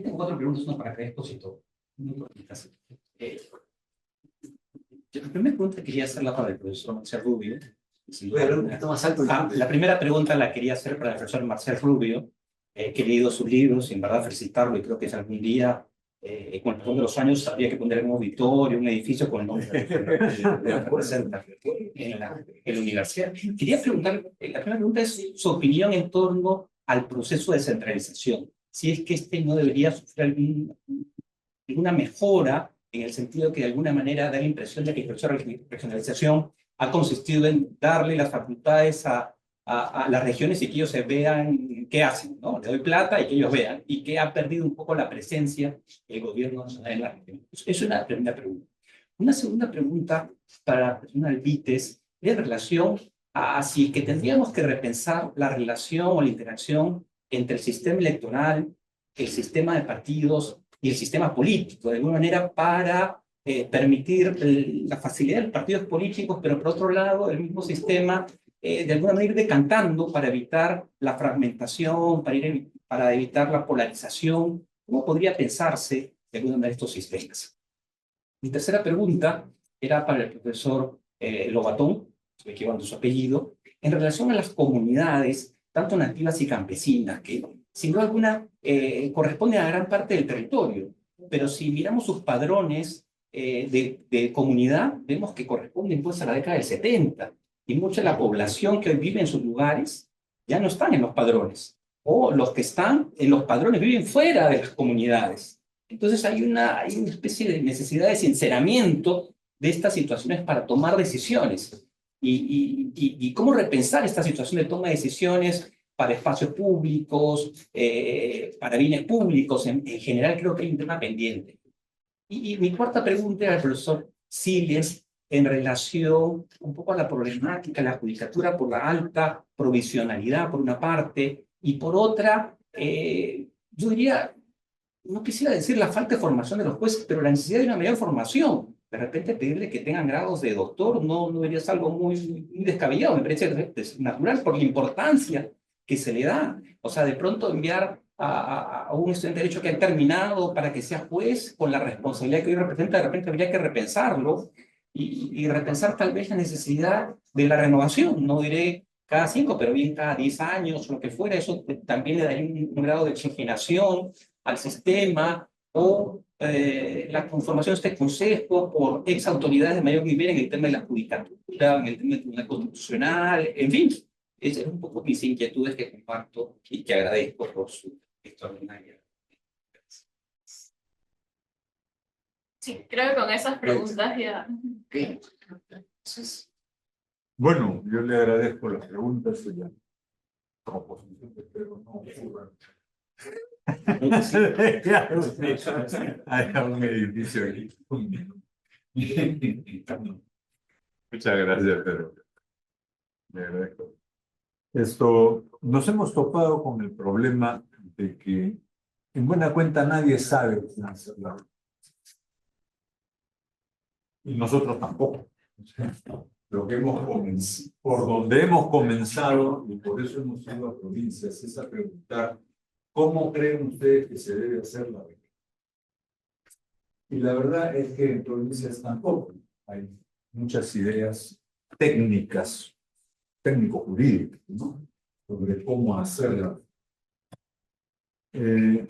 tengo 4 preguntas, una para cada expositor. La primera pregunta quería hacerla para el profesor Marcial Rubio. Voy a hablar un poquito más alto. La primera pregunta la quería hacer para el profesor Marcial Rubio, que he leído sus libros y en verdad felicitarlo, y creo que si algún día, con el pasar de los años, habría que poner un auditorio, un edificio con el nombre en la universidad. Quería preguntar, la primera pregunta es su opinión en torno al proceso de descentralización. Si es que este no debería sufrir alguna mejora, en el sentido que de alguna manera da la impresión de que el proceso de regionalización ha consistido en darle las facultades a las regiones y que ellos se vean qué hacen, ¿no? Le doy plata y que ellos vean, y que ha perdido un poco la presencia el gobierno nacional en la región. Es una primera pregunta. Una segunda pregunta para la Albites es en relación a si es que tendríamos que repensar la relación o la interacción entre el sistema electoral, el sistema de partidos y el sistema político, de alguna manera para permitir la facilidad de los partidos políticos, pero por otro lado el mismo sistema de alguna manera ir decantando para evitar la fragmentación, para evitar la polarización. ¿Cómo podría pensarse de alguna manera estos sistemas? Mi tercera pregunta era para el profesor Lobatón, estoy equivocando su apellido, en relación a las comunidades, tanto nativas y campesinas, que sin duda alguna corresponden a gran parte del territorio, pero si miramos sus padrones de comunidad, vemos que corresponden pues a la década del 70, y mucha de la población que hoy vive en sus lugares ya no están en los padrones, o los que están en los padrones viven fuera de las comunidades. Entonces hay una especie de necesidad de sinceramiento de estas situaciones para tomar decisiones. Y cómo repensar esta situación de toma de decisiones para espacios públicos, para bienes públicos, en general creo que hay un tema pendiente. Y mi cuarta pregunta al profesor Siles en relación un poco a la problemática de la judicatura por la alta provisionalidad por una parte, y por otra, yo diría, no quisiera decir la falta de formación de los jueces, pero la necesidad de una mayor formación. De repente pedirle que tengan grados de doctor no debería ser algo muy descabellado, me parece natural por la importancia que se le da. O sea, de pronto enviar a un estudiante de Derecho que ha terminado para que sea juez con la responsabilidad que hoy representa, de repente habría que repensarlo y repensar tal vez la necesidad de la renovación. No diré cada 5, pero bien cada 10 años, lo que fuera. Eso también le daría un grado de oxigenación al sistema, o la conformación de este consejo por ex autoridades de mayor nivel en el tema de la judicatura, en el tema del Tribunal Constitucional, en fin. Esas son un poco mis inquietudes que comparto y que agradezco por su extraordinaria. Sí, creo que con esas preguntas ya. Okay. Entonces, Bueno, yo le agradezco las preguntas y la proposición, pero no. Hay un edificio aquí. Muchas gracias, pero le agradezco. Nos hemos topado con el problema de que, en buena cuenta, nadie sabe cómo hacerla. Y nosotros tampoco. Lo que hemos comenzado, por donde hemos comenzado, y por eso hemos ido a provincias, es a preguntar ¿cómo creen ustedes que se debe hacer la beca? Y la verdad es que en provincias tampoco hay muchas ideas técnicas, técnico-jurídicas, ¿no? Sobre cómo hacerla.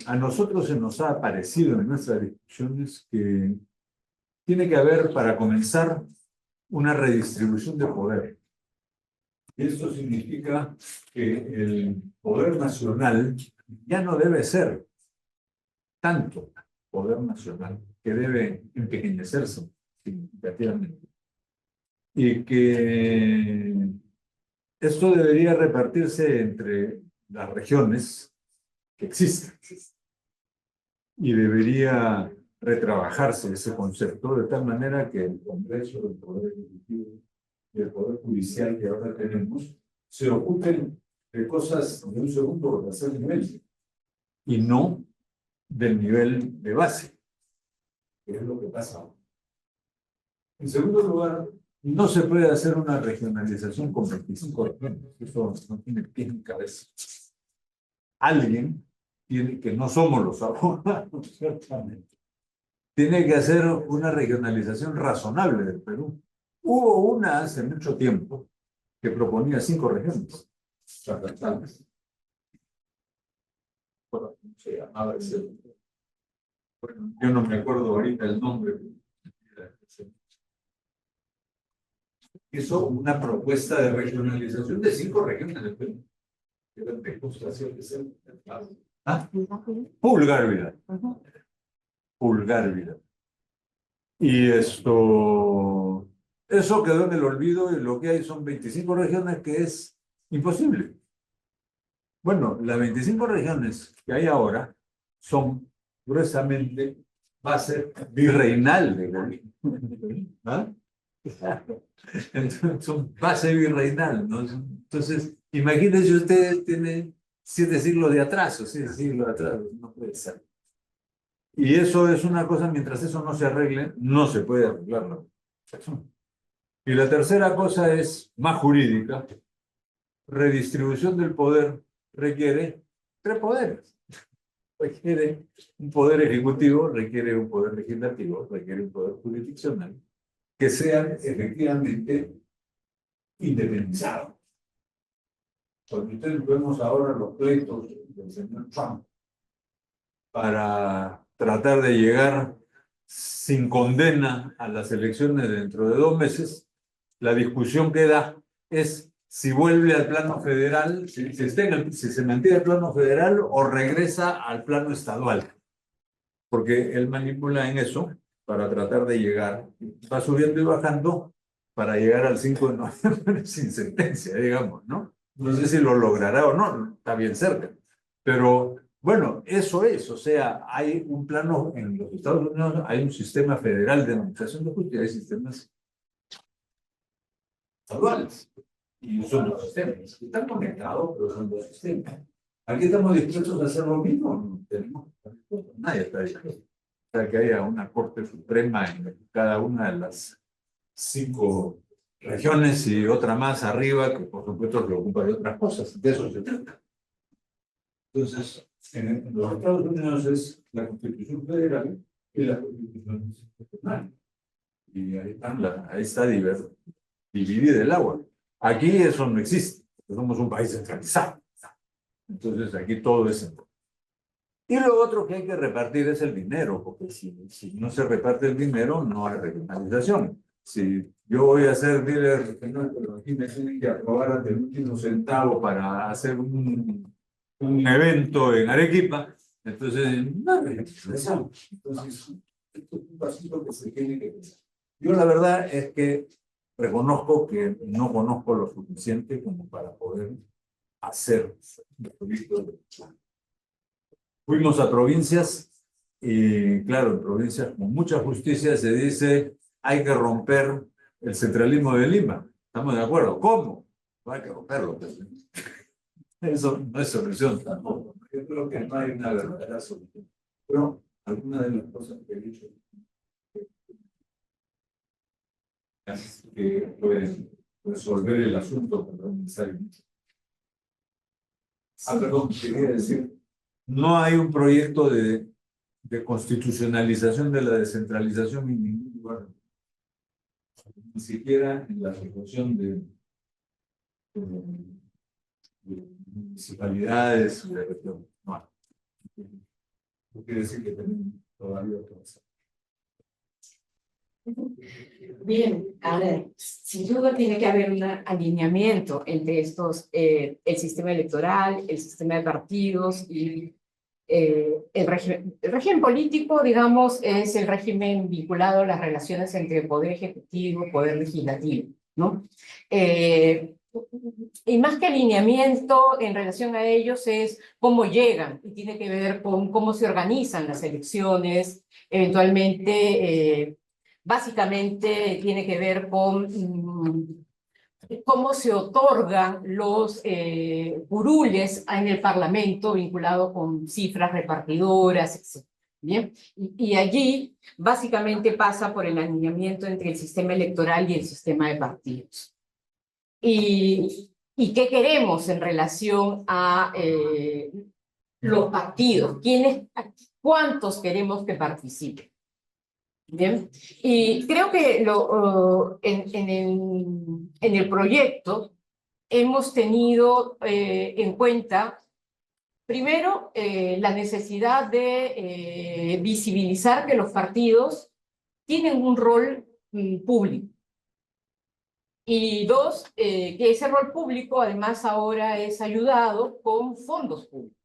A nosotros se nos ha parecido en nuestras discusiones que tiene que haber, para comenzar, una redistribución de poder. Y esto significa que el poder nacional ya no debe ser tanto poder nacional, que debe empequeñecerse significativamente. Y que esto debería repartirse entre las regiones que existen. Y debería retrabajarse ese concepto de tal manera que el Congreso, el Poder Ejecutivo y el Poder Judicial que ahora tenemos se ocupen de cosas de un segundo o tercer nivel y no del nivel de base, que es lo que pasa ahora. En segundo lugar, no se puede hacer una regionalización con 25 regiones. Eso no tiene pie ni cabeza. Alguien tiene, que no somos los abogados, ciertamente, tiene que hacer una regionalización razonable del Perú. Hubo una hace mucho tiempo que proponía 5 regiones. Bueno, se llamaba ese. Bueno, yo no me acuerdo ahorita el nombre. Hizo una propuesta de regionalización de 5 regiones del Perú. ¿Ah? Pulgar, Pulgar. Y eso quedó en el olvido y lo que hay son 25 regiones que es imposible. Bueno, las 25 regiones que hay ahora son gruesamente base virreinal de gobierno. ¿Ah? Entonces, son base virreinal, ¿no? Entonces, imagínense usted tiene 7 siglos de atraso, 7 siglos de atraso, no puede ser. Y eso es una cosa, mientras eso no se arregle, no se puede arreglarlo. Y la tercera cosa es más jurídica. Redistribución del poder requiere 3 poderes. Requiere un poder ejecutivo, requiere un poder legislativo, requiere un poder jurisdiccional, que sean efectivamente independizados. Porque ustedes vemos ahora los pleitos del señor Trump para tratar de llegar sin condena a las elecciones dentro de 2 meses, la discusión que da es si vuelve al plano federal, si se mantiene el plano federal o regresa al plano estadual. Porque él manipula en eso para tratar de llegar, va subiendo y bajando para llegar al 5 de noviembre sin sentencia, digamos, ¿no? No sé si lo logrará o no, está bien cerca. Pero bueno, eso es, o sea, hay un plano en los Estados Unidos, hay un sistema federal de administración de justicia, hay sistemas estaduales. Y son 2 sistemas. Están conectados, pero son 2 sistemas. ¿Aquí estamos dispuestos a hacer lo mismo? No tenemos. Nadie está dispuesto. O sea, que haya una Corte Suprema en cada una de las 5 regiones y otra más arriba, que por supuesto se ocupa de otras cosas. De eso se trata. Entonces, en los Estados Unidos es la Constitución Federal y la Constitución Constitucional. Y ahí está dividida el agua. Aquí eso no existe. Somos un país centralizado. Entonces, aquí todo es central. Y lo otro que hay que repartir es el dinero, porque si no se reparte el dinero, no hay regionalización. Si yo voy a ser líder regional, pero aquí me tienen que aprobar hasta el último centavo para hacer un evento en Arequipa, entonces no hay regionalización. Entonces, esto es un pasito que se tiene que pensar. Yo la verdad es que reconozco que no conozco lo suficiente como para poder hacer un proyecto de plan. Fuimos a provincias y claro, en provincias con mucha justicia se dice hay que romper el centralismo de Lima. ¿Estamos de acuerdo? ¿Cómo? No hay que romperlo. Eso no es solución tampoco. Yo creo que no hay una verdadera solución. Pero algunas de las cosas que he dicho que pueden resolver el asunto, perdón, necesariamente. Perdón, quería decir, no hay un proyecto de constitucionalización de la descentralización en ningún lugar. Ni siquiera en la ejecución de municipalidades, de región. No. No quiere decir que tenemos todavía que hacer. Bien, a ver, sin duda tiene que haber un alineamiento entre estos, el sistema electoral, el sistema de partidos y el régimen político, digamos, es el régimen vinculado a las relaciones entre poder ejecutivo y poder legislativo, ¿no? y más que alineamiento en relación a ellos es cómo llegan, y tiene que ver con cómo se organizan las elecciones, eventualmente, básicamente tiene que ver con cómo se otorgan los curules en el Parlamento vinculado con cifras repartidoras, etc. ¿Bien? Y allí básicamente pasa por el alineamiento entre el sistema electoral y el sistema de partidos. ¿Y qué queremos en relación a los partidos? ¿Cuántos queremos que participen? Bien, y creo que en el proyecto hemos tenido en cuenta, primero, la necesidad de visibilizar que los partidos tienen un rol público. Y dos, que ese rol público además ahora es ayudado con fondos públicos.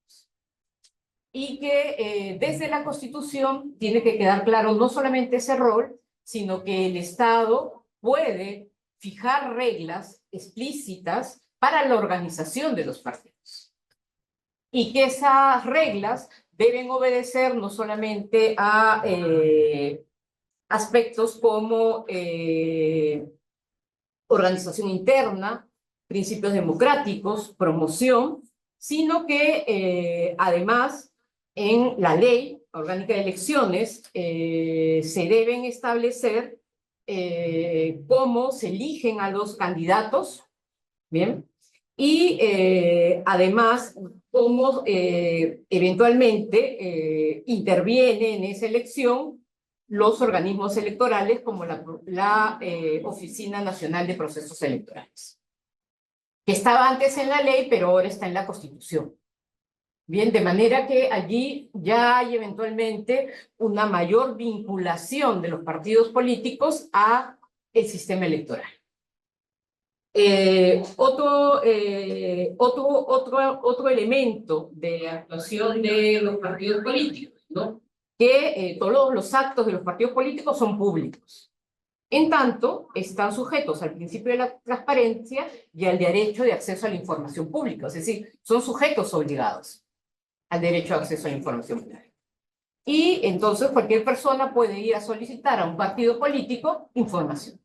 Y que desde la Constitución tiene que quedar claro no solamente ese rol, sino que el Estado puede fijar reglas explícitas para la organización de los partidos. Y que esas reglas deben obedecer no solamente a aspectos como organización interna, principios democráticos, promoción, sino que además en la ley orgánica de elecciones se deben establecer cómo se eligen a los candidatos, ¿bien? Y además cómo eventualmente interviene en esa elección los organismos electorales como la Oficina Nacional de Procesos Electorales, que estaba antes en la ley, pero ahora está en la Constitución. Bien, de manera que allí ya hay eventualmente una mayor vinculación de los partidos políticos a el sistema electoral. Otro elemento de actuación de los partidos políticos, ¿no? Que todos los actos de los partidos políticos son públicos. En tanto, están sujetos al principio de la transparencia y al derecho de acceso a la información pública. Es decir, son sujetos obligados al derecho de acceso a la información pública. Y entonces cualquier persona puede ir a solicitar a un partido político información.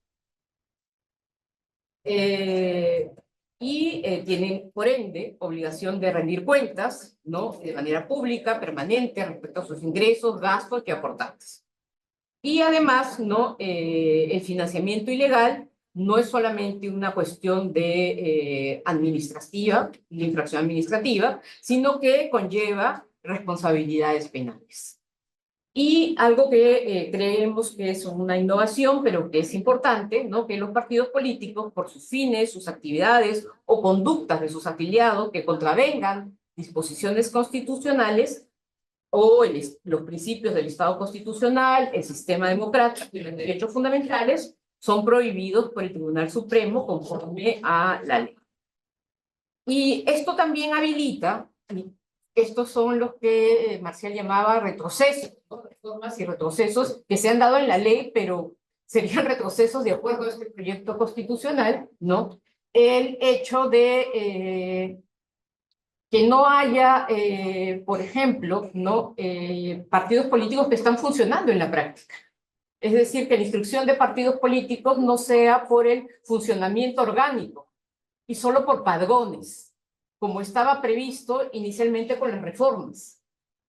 Tienen, por ende, obligación de rendir cuentas, ¿no? De manera pública, permanente, respecto a sus ingresos, gastos y aportantes. Y además, ¿no? El financiamiento ilegal no es solamente una cuestión de administrativa, de infracción administrativa, sino que conlleva responsabilidades penales. Y algo que creemos que es una innovación, pero que es importante, ¿no? Que los partidos políticos, por sus fines, sus actividades o conductas de sus afiliados que contravengan disposiciones constitucionales o los principios del Estado constitucional, el sistema democrático y los derechos fundamentales, son prohibidos por el Tribunal Supremo conforme a la ley. Y esto también habilita, estos son los que Marcial llamaba retrocesos, ¿no? Reformas y retrocesos que se han dado en la ley, pero serían retrocesos de acuerdo a este proyecto constitucional, ¿no? El hecho de que no haya, por ejemplo, ¿no? Partidos políticos que están funcionando en la práctica. Es decir, que la instrucción de partidos políticos no sea por el funcionamiento orgánico y solo por padrones, como estaba previsto inicialmente con las reformas.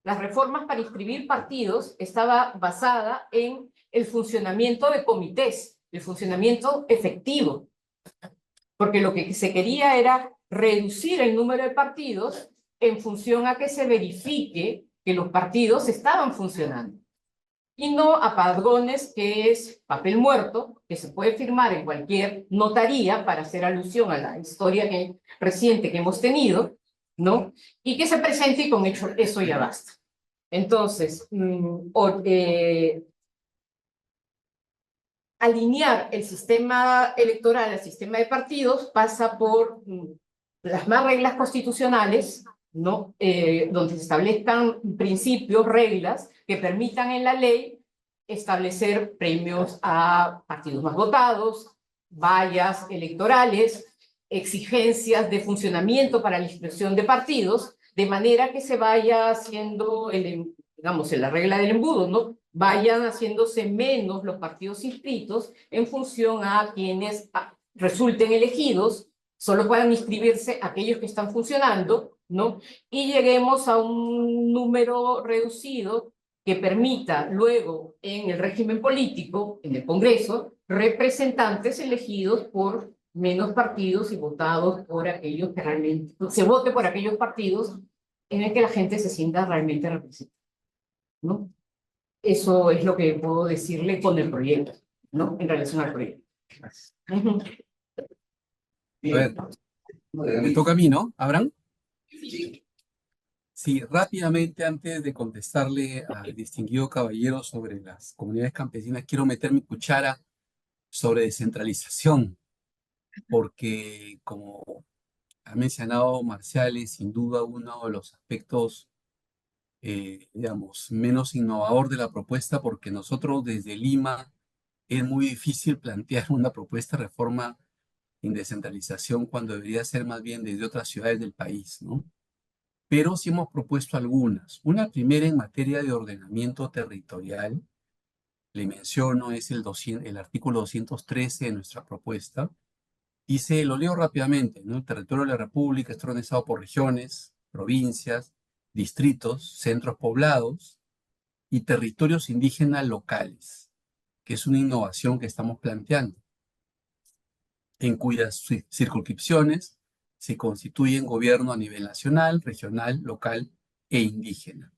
Las reformas para inscribir partidos estaba basada en el funcionamiento de comités, el funcionamiento efectivo, porque lo que se quería era reducir el número de partidos en función a que se verifique que los partidos estaban funcionando. Y no a padrones, que es papel muerto, que se puede firmar en cualquier notaría para hacer alusión a la historia reciente que hemos tenido, ¿no? Y que se presente y con eso ya basta. Entonces, alinear el sistema electoral al sistema de partidos pasa por las más reglas constitucionales, ¿no? Donde se establezcan principios, reglas que permitan en la ley establecer premios a partidos más votados, vallas electorales, exigencias de funcionamiento para la inscripción de partidos, de manera que se vaya haciendo, digamos, en la regla del embudo, ¿no? Vayan haciéndose menos los partidos inscritos en función a quienes resulten elegidos, solo puedan inscribirse aquellos que están funcionando, ¿no? Y lleguemos a un número reducido que permita luego en el régimen político, en el Congreso, representantes elegidos por menos partidos y votados por aquellos que realmente, se vote por aquellos partidos en el que la gente se sienta realmente representada, ¿no? Eso es lo que puedo decirle con el proyecto, ¿no? En relación al proyecto. Ujú. A ver, me toca a mí, ¿no, Abraham? Sí, rápidamente antes de contestarle al distinguido caballero sobre las comunidades campesinas, quiero meter mi cuchara sobre descentralización, porque como ha mencionado Marcial, es sin duda uno de los aspectos, digamos, menos innovador de la propuesta, porque nosotros desde Lima es muy difícil plantear una propuesta de reforma en descentralización cuando debería ser más bien desde otras ciudades del país, ¿no? Pero sí hemos propuesto algunas. Una primera en materia de ordenamiento territorial, le menciono, es el artículo 213 de nuestra propuesta. Dice, lo leo rápidamente, ¿no? El territorio de la República está organizado por regiones, provincias, distritos, centros poblados y territorios indígenas locales, que es una innovación que estamos planteando, en cuyas circunscripciones se constituyen gobierno a nivel nacional, regional, local e indígena.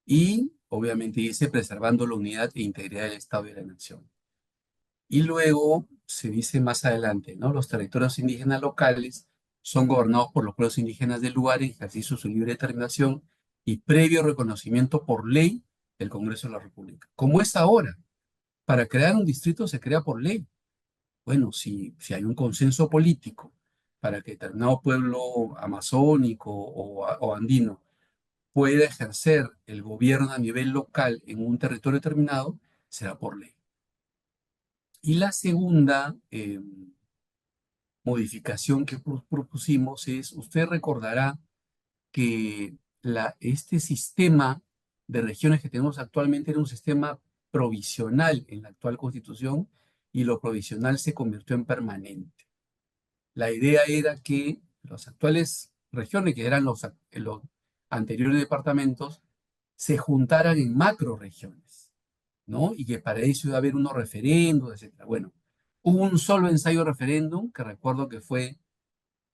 Y, obviamente, dice preservando la unidad e integridad del Estado y de la nación. Y luego se dice más adelante, ¿no? Los territorios indígenas locales son gobernados por los pueblos indígenas del lugar en ejercicio de su libre determinación y previo reconocimiento por ley del Congreso de la República. Como es ahora, para crear un distrito se crea por ley. Bueno, si hay un consenso político para que determinado pueblo amazónico o andino pueda ejercer el gobierno a nivel local en un territorio determinado, será por ley. Y la segunda modificación que propusimos es, usted recordará que este sistema de regiones que tenemos actualmente era un sistema provisional en la actual Constitución y lo provisional se convirtió en permanente. La idea era que las actuales regiones, que eran los anteriores departamentos, se juntaran en macroregiones, ¿no? Y que para eso iba a haber unos referendos, etc. Bueno, hubo un solo ensayo referéndum, que recuerdo que fue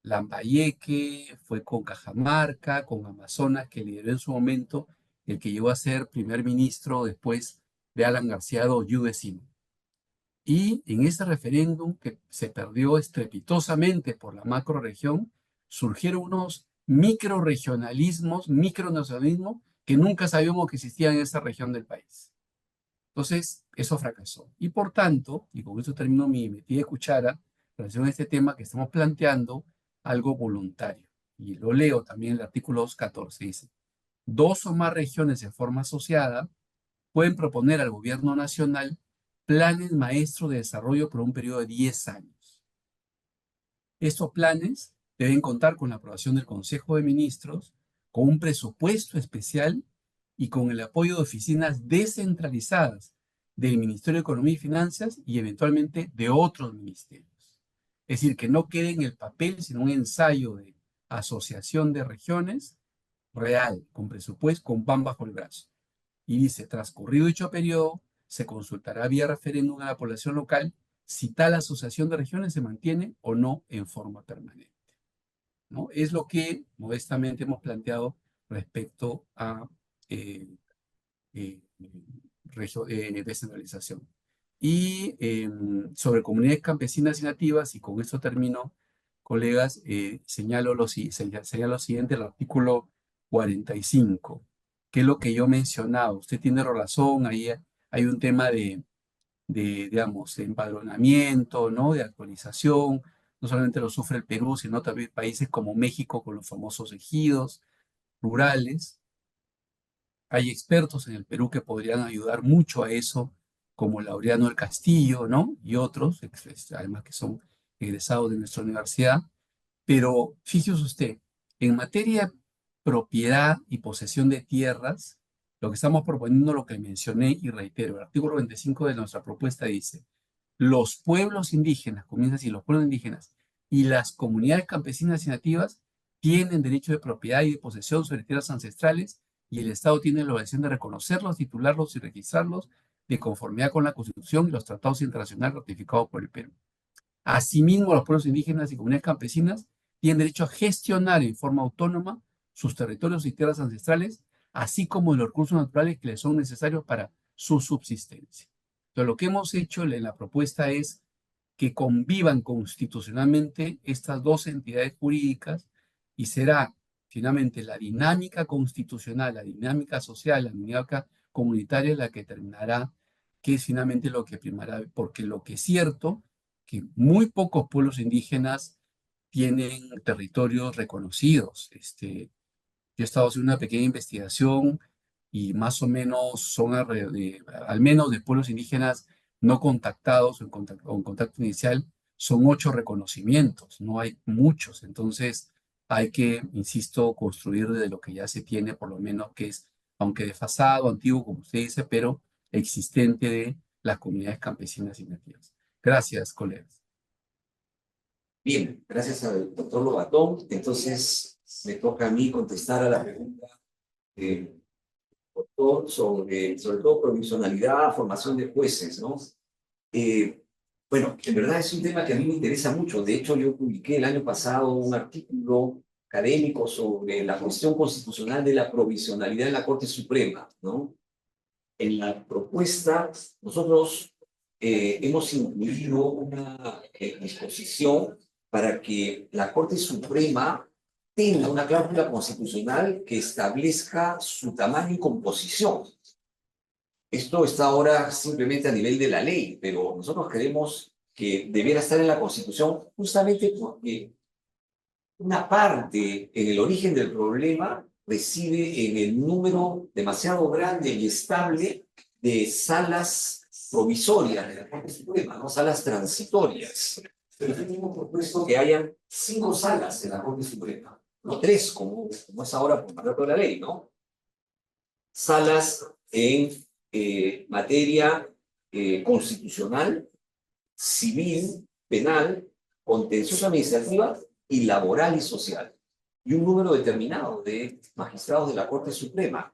Lambayeque, fue con Cajamarca, con Amazonas, que lideró en su momento el que llegó a ser primer ministro después de Alan García Doyu de Simo. Y en ese referéndum que se perdió estrepitosamente por la macroregión, surgieron unos microregionalismos, micronacionalismos que nunca sabíamos que existían en esa región del país. Entonces, eso fracasó. Y por tanto, y con eso termino mi metida de cuchara, en relación a este tema que estamos planteando, algo voluntario. Y lo leo también en el artículo 214, dice, 2 o más regiones de forma asociada pueden proponer al gobierno nacional planes maestros de desarrollo por un periodo de 10 años. Estos planes deben contar con la aprobación del Consejo de Ministros, con un presupuesto especial y con el apoyo de oficinas descentralizadas del Ministerio de Economía y Finanzas y eventualmente de otros ministerios. Es decir, que no quede en el papel, sino un ensayo de asociación de regiones real, con presupuesto, con pan bajo el brazo. Y dice, transcurrido dicho periodo, se consultará vía referéndum a la población local si tal asociación de regiones se mantiene o no en forma permanente, ¿no? Es lo que modestamente hemos planteado respecto a descentralización. Y sobre comunidades campesinas y nativas, y con esto termino, colegas, señalo lo siguiente, el artículo 45, que es lo que yo mencionaba. Usted tiene razón, ahí hay un tema digamos, de empadronamiento, ¿no? De actualización. No solamente lo sufre el Perú, sino también países como México con los famosos ejidos rurales. Hay expertos en el Perú que podrían ayudar mucho a eso, como Laureano del Castillo, ¿no? Y otros, además que son egresados de nuestra universidad, pero fíjese usted, en materia de propiedad y posesión de tierras, lo que estamos proponiendo, lo que mencioné y reitero, el artículo 25 de nuestra propuesta dice, los pueblos indígenas, comienza así, los pueblos indígenas y las comunidades campesinas y nativas tienen derecho de propiedad y de posesión sobre tierras ancestrales y el Estado tiene la obligación de reconocerlos, titularlos y registrarlos de conformidad con la Constitución y los tratados internacionales ratificados por el Perú. Asimismo, los pueblos indígenas y comunidades campesinas tienen derecho a gestionar en forma autónoma sus territorios y tierras ancestrales, así como los recursos naturales que les son necesarios para su subsistencia. Entonces, lo que hemos hecho en la propuesta es que convivan constitucionalmente estas dos entidades jurídicas y será finalmente la dinámica constitucional, la dinámica social, la dinámica comunitaria la que determinará qué es finalmente lo que primará, porque lo que es cierto que muy pocos pueblos indígenas tienen territorios reconocidos. Yo he estado haciendo una pequeña investigación y más o menos son al menos de pueblos indígenas no contactados o en contacto inicial, son 8 reconocimientos, no hay muchos. Entonces hay que, insisto, construir desde lo que ya se tiene, por lo menos que es, aunque desfasado, antiguo, como usted dice, pero existente de las comunidades campesinas y nativas. Gracias, colegas. Bien, gracias al doctor Lobatón. Entonces, me toca a mí contestar a la pregunta del doctor sobre todo provisionalidad, formación de jueces, ¿no? Bueno, en verdad es un tema que a mí me interesa mucho. De hecho, yo publiqué el año pasado un artículo académico sobre la cuestión constitucional de la provisionalidad en la Corte Suprema, ¿no? En la propuesta, nosotros hemos incluido una disposición para que la Corte Suprema tenga una cláusula constitucional que establezca su tamaño y composición. Esto está ahora simplemente a nivel de la ley, pero nosotros creemos que debiera estar en la Constitución justamente porque una parte en el origen del problema reside en el número demasiado grande y estable de salas provisorias de la Corte Suprema, no salas transitorias. Pero hemos propuesto que hayan 5 salas en la Corte Suprema, no 3, como es ahora por mandato de la ley, ¿no? Salas en materia constitucional, civil, penal, contencioso administrativa y laboral y social. Y un número determinado de magistrados de la Corte Suprema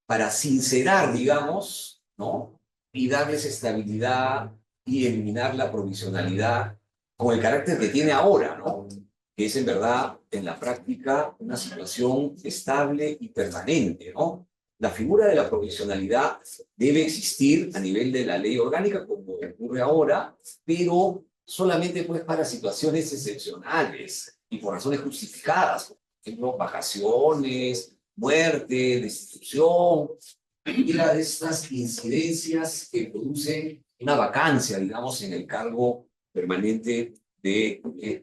para sincerar, digamos, ¿no? Y darles estabilidad y eliminar la provisionalidad con el carácter que tiene ahora, ¿no? Que es en verdad, en la práctica, una situación estable y permanente, ¿no? La figura de la provisionalidad debe existir a nivel de la ley orgánica, como ocurre ahora, pero solamente pues para situaciones excepcionales y por razones justificadas, por ejemplo, vacaciones, muerte, destitución, y de estas incidencias que producen una vacancia, digamos, en el cargo permanente de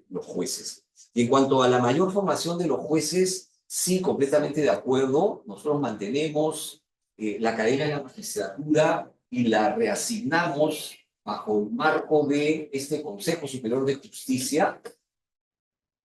los jueces. Y en cuanto a la mayor formación de los jueces, sí, completamente de acuerdo. Nosotros mantenemos la Academia de la Magistratura y la reasignamos bajo el marco de este Consejo Superior de Justicia.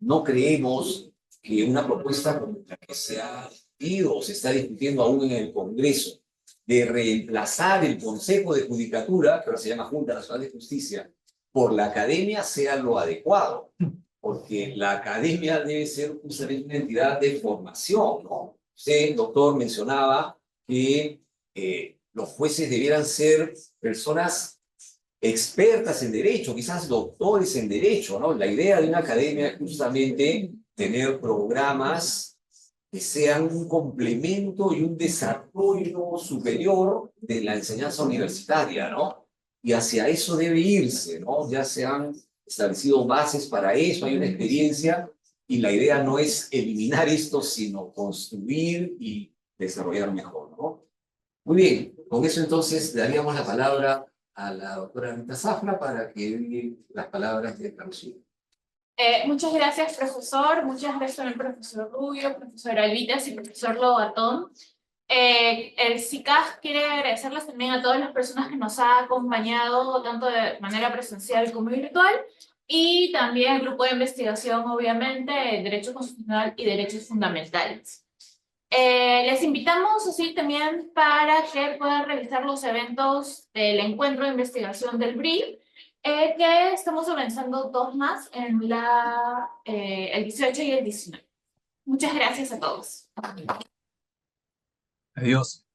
No creemos que una propuesta como la que se ha discutido o se está discutiendo aún en el Congreso de reemplazar el Consejo de Judicatura, que ahora se llama Junta Nacional de Justicia, por la Academia sea lo adecuado, porque la Academia debe ser justamente una entidad de formación, ¿no? Usted, doctor, mencionaba que los jueces debieran ser personas expertas en derecho, quizás doctores en derecho, ¿no? La idea de una academia es justamente tener programas que sean un complemento y un desarrollo superior de la enseñanza universitaria, ¿no? Y hacia eso debe irse, ¿no? Ya se han establecido bases para eso, hay una experiencia, y la idea no es eliminar esto, sino construir y desarrollar mejor, ¿no? Muy bien, con eso entonces daríamos la palabra a la doctora Rita Zafra para que dé las palabras de clausura. Muchas gracias, profesor. Muchas gracias también, profesor Rubio, profesor Alvitas y profesor Lobatón. El CICAS quiere agradecerles también a todas las personas que nos han acompañado, tanto de manera presencial como virtual. y también el grupo de investigación, obviamente, Derecho Constitucional y Derechos Fundamentales. Les invitamos así también para que puedan realizar los eventos del encuentro de investigación del BRIF, que estamos organizando 2 más en el 18 y el 19. Muchas gracias a todos. Adiós.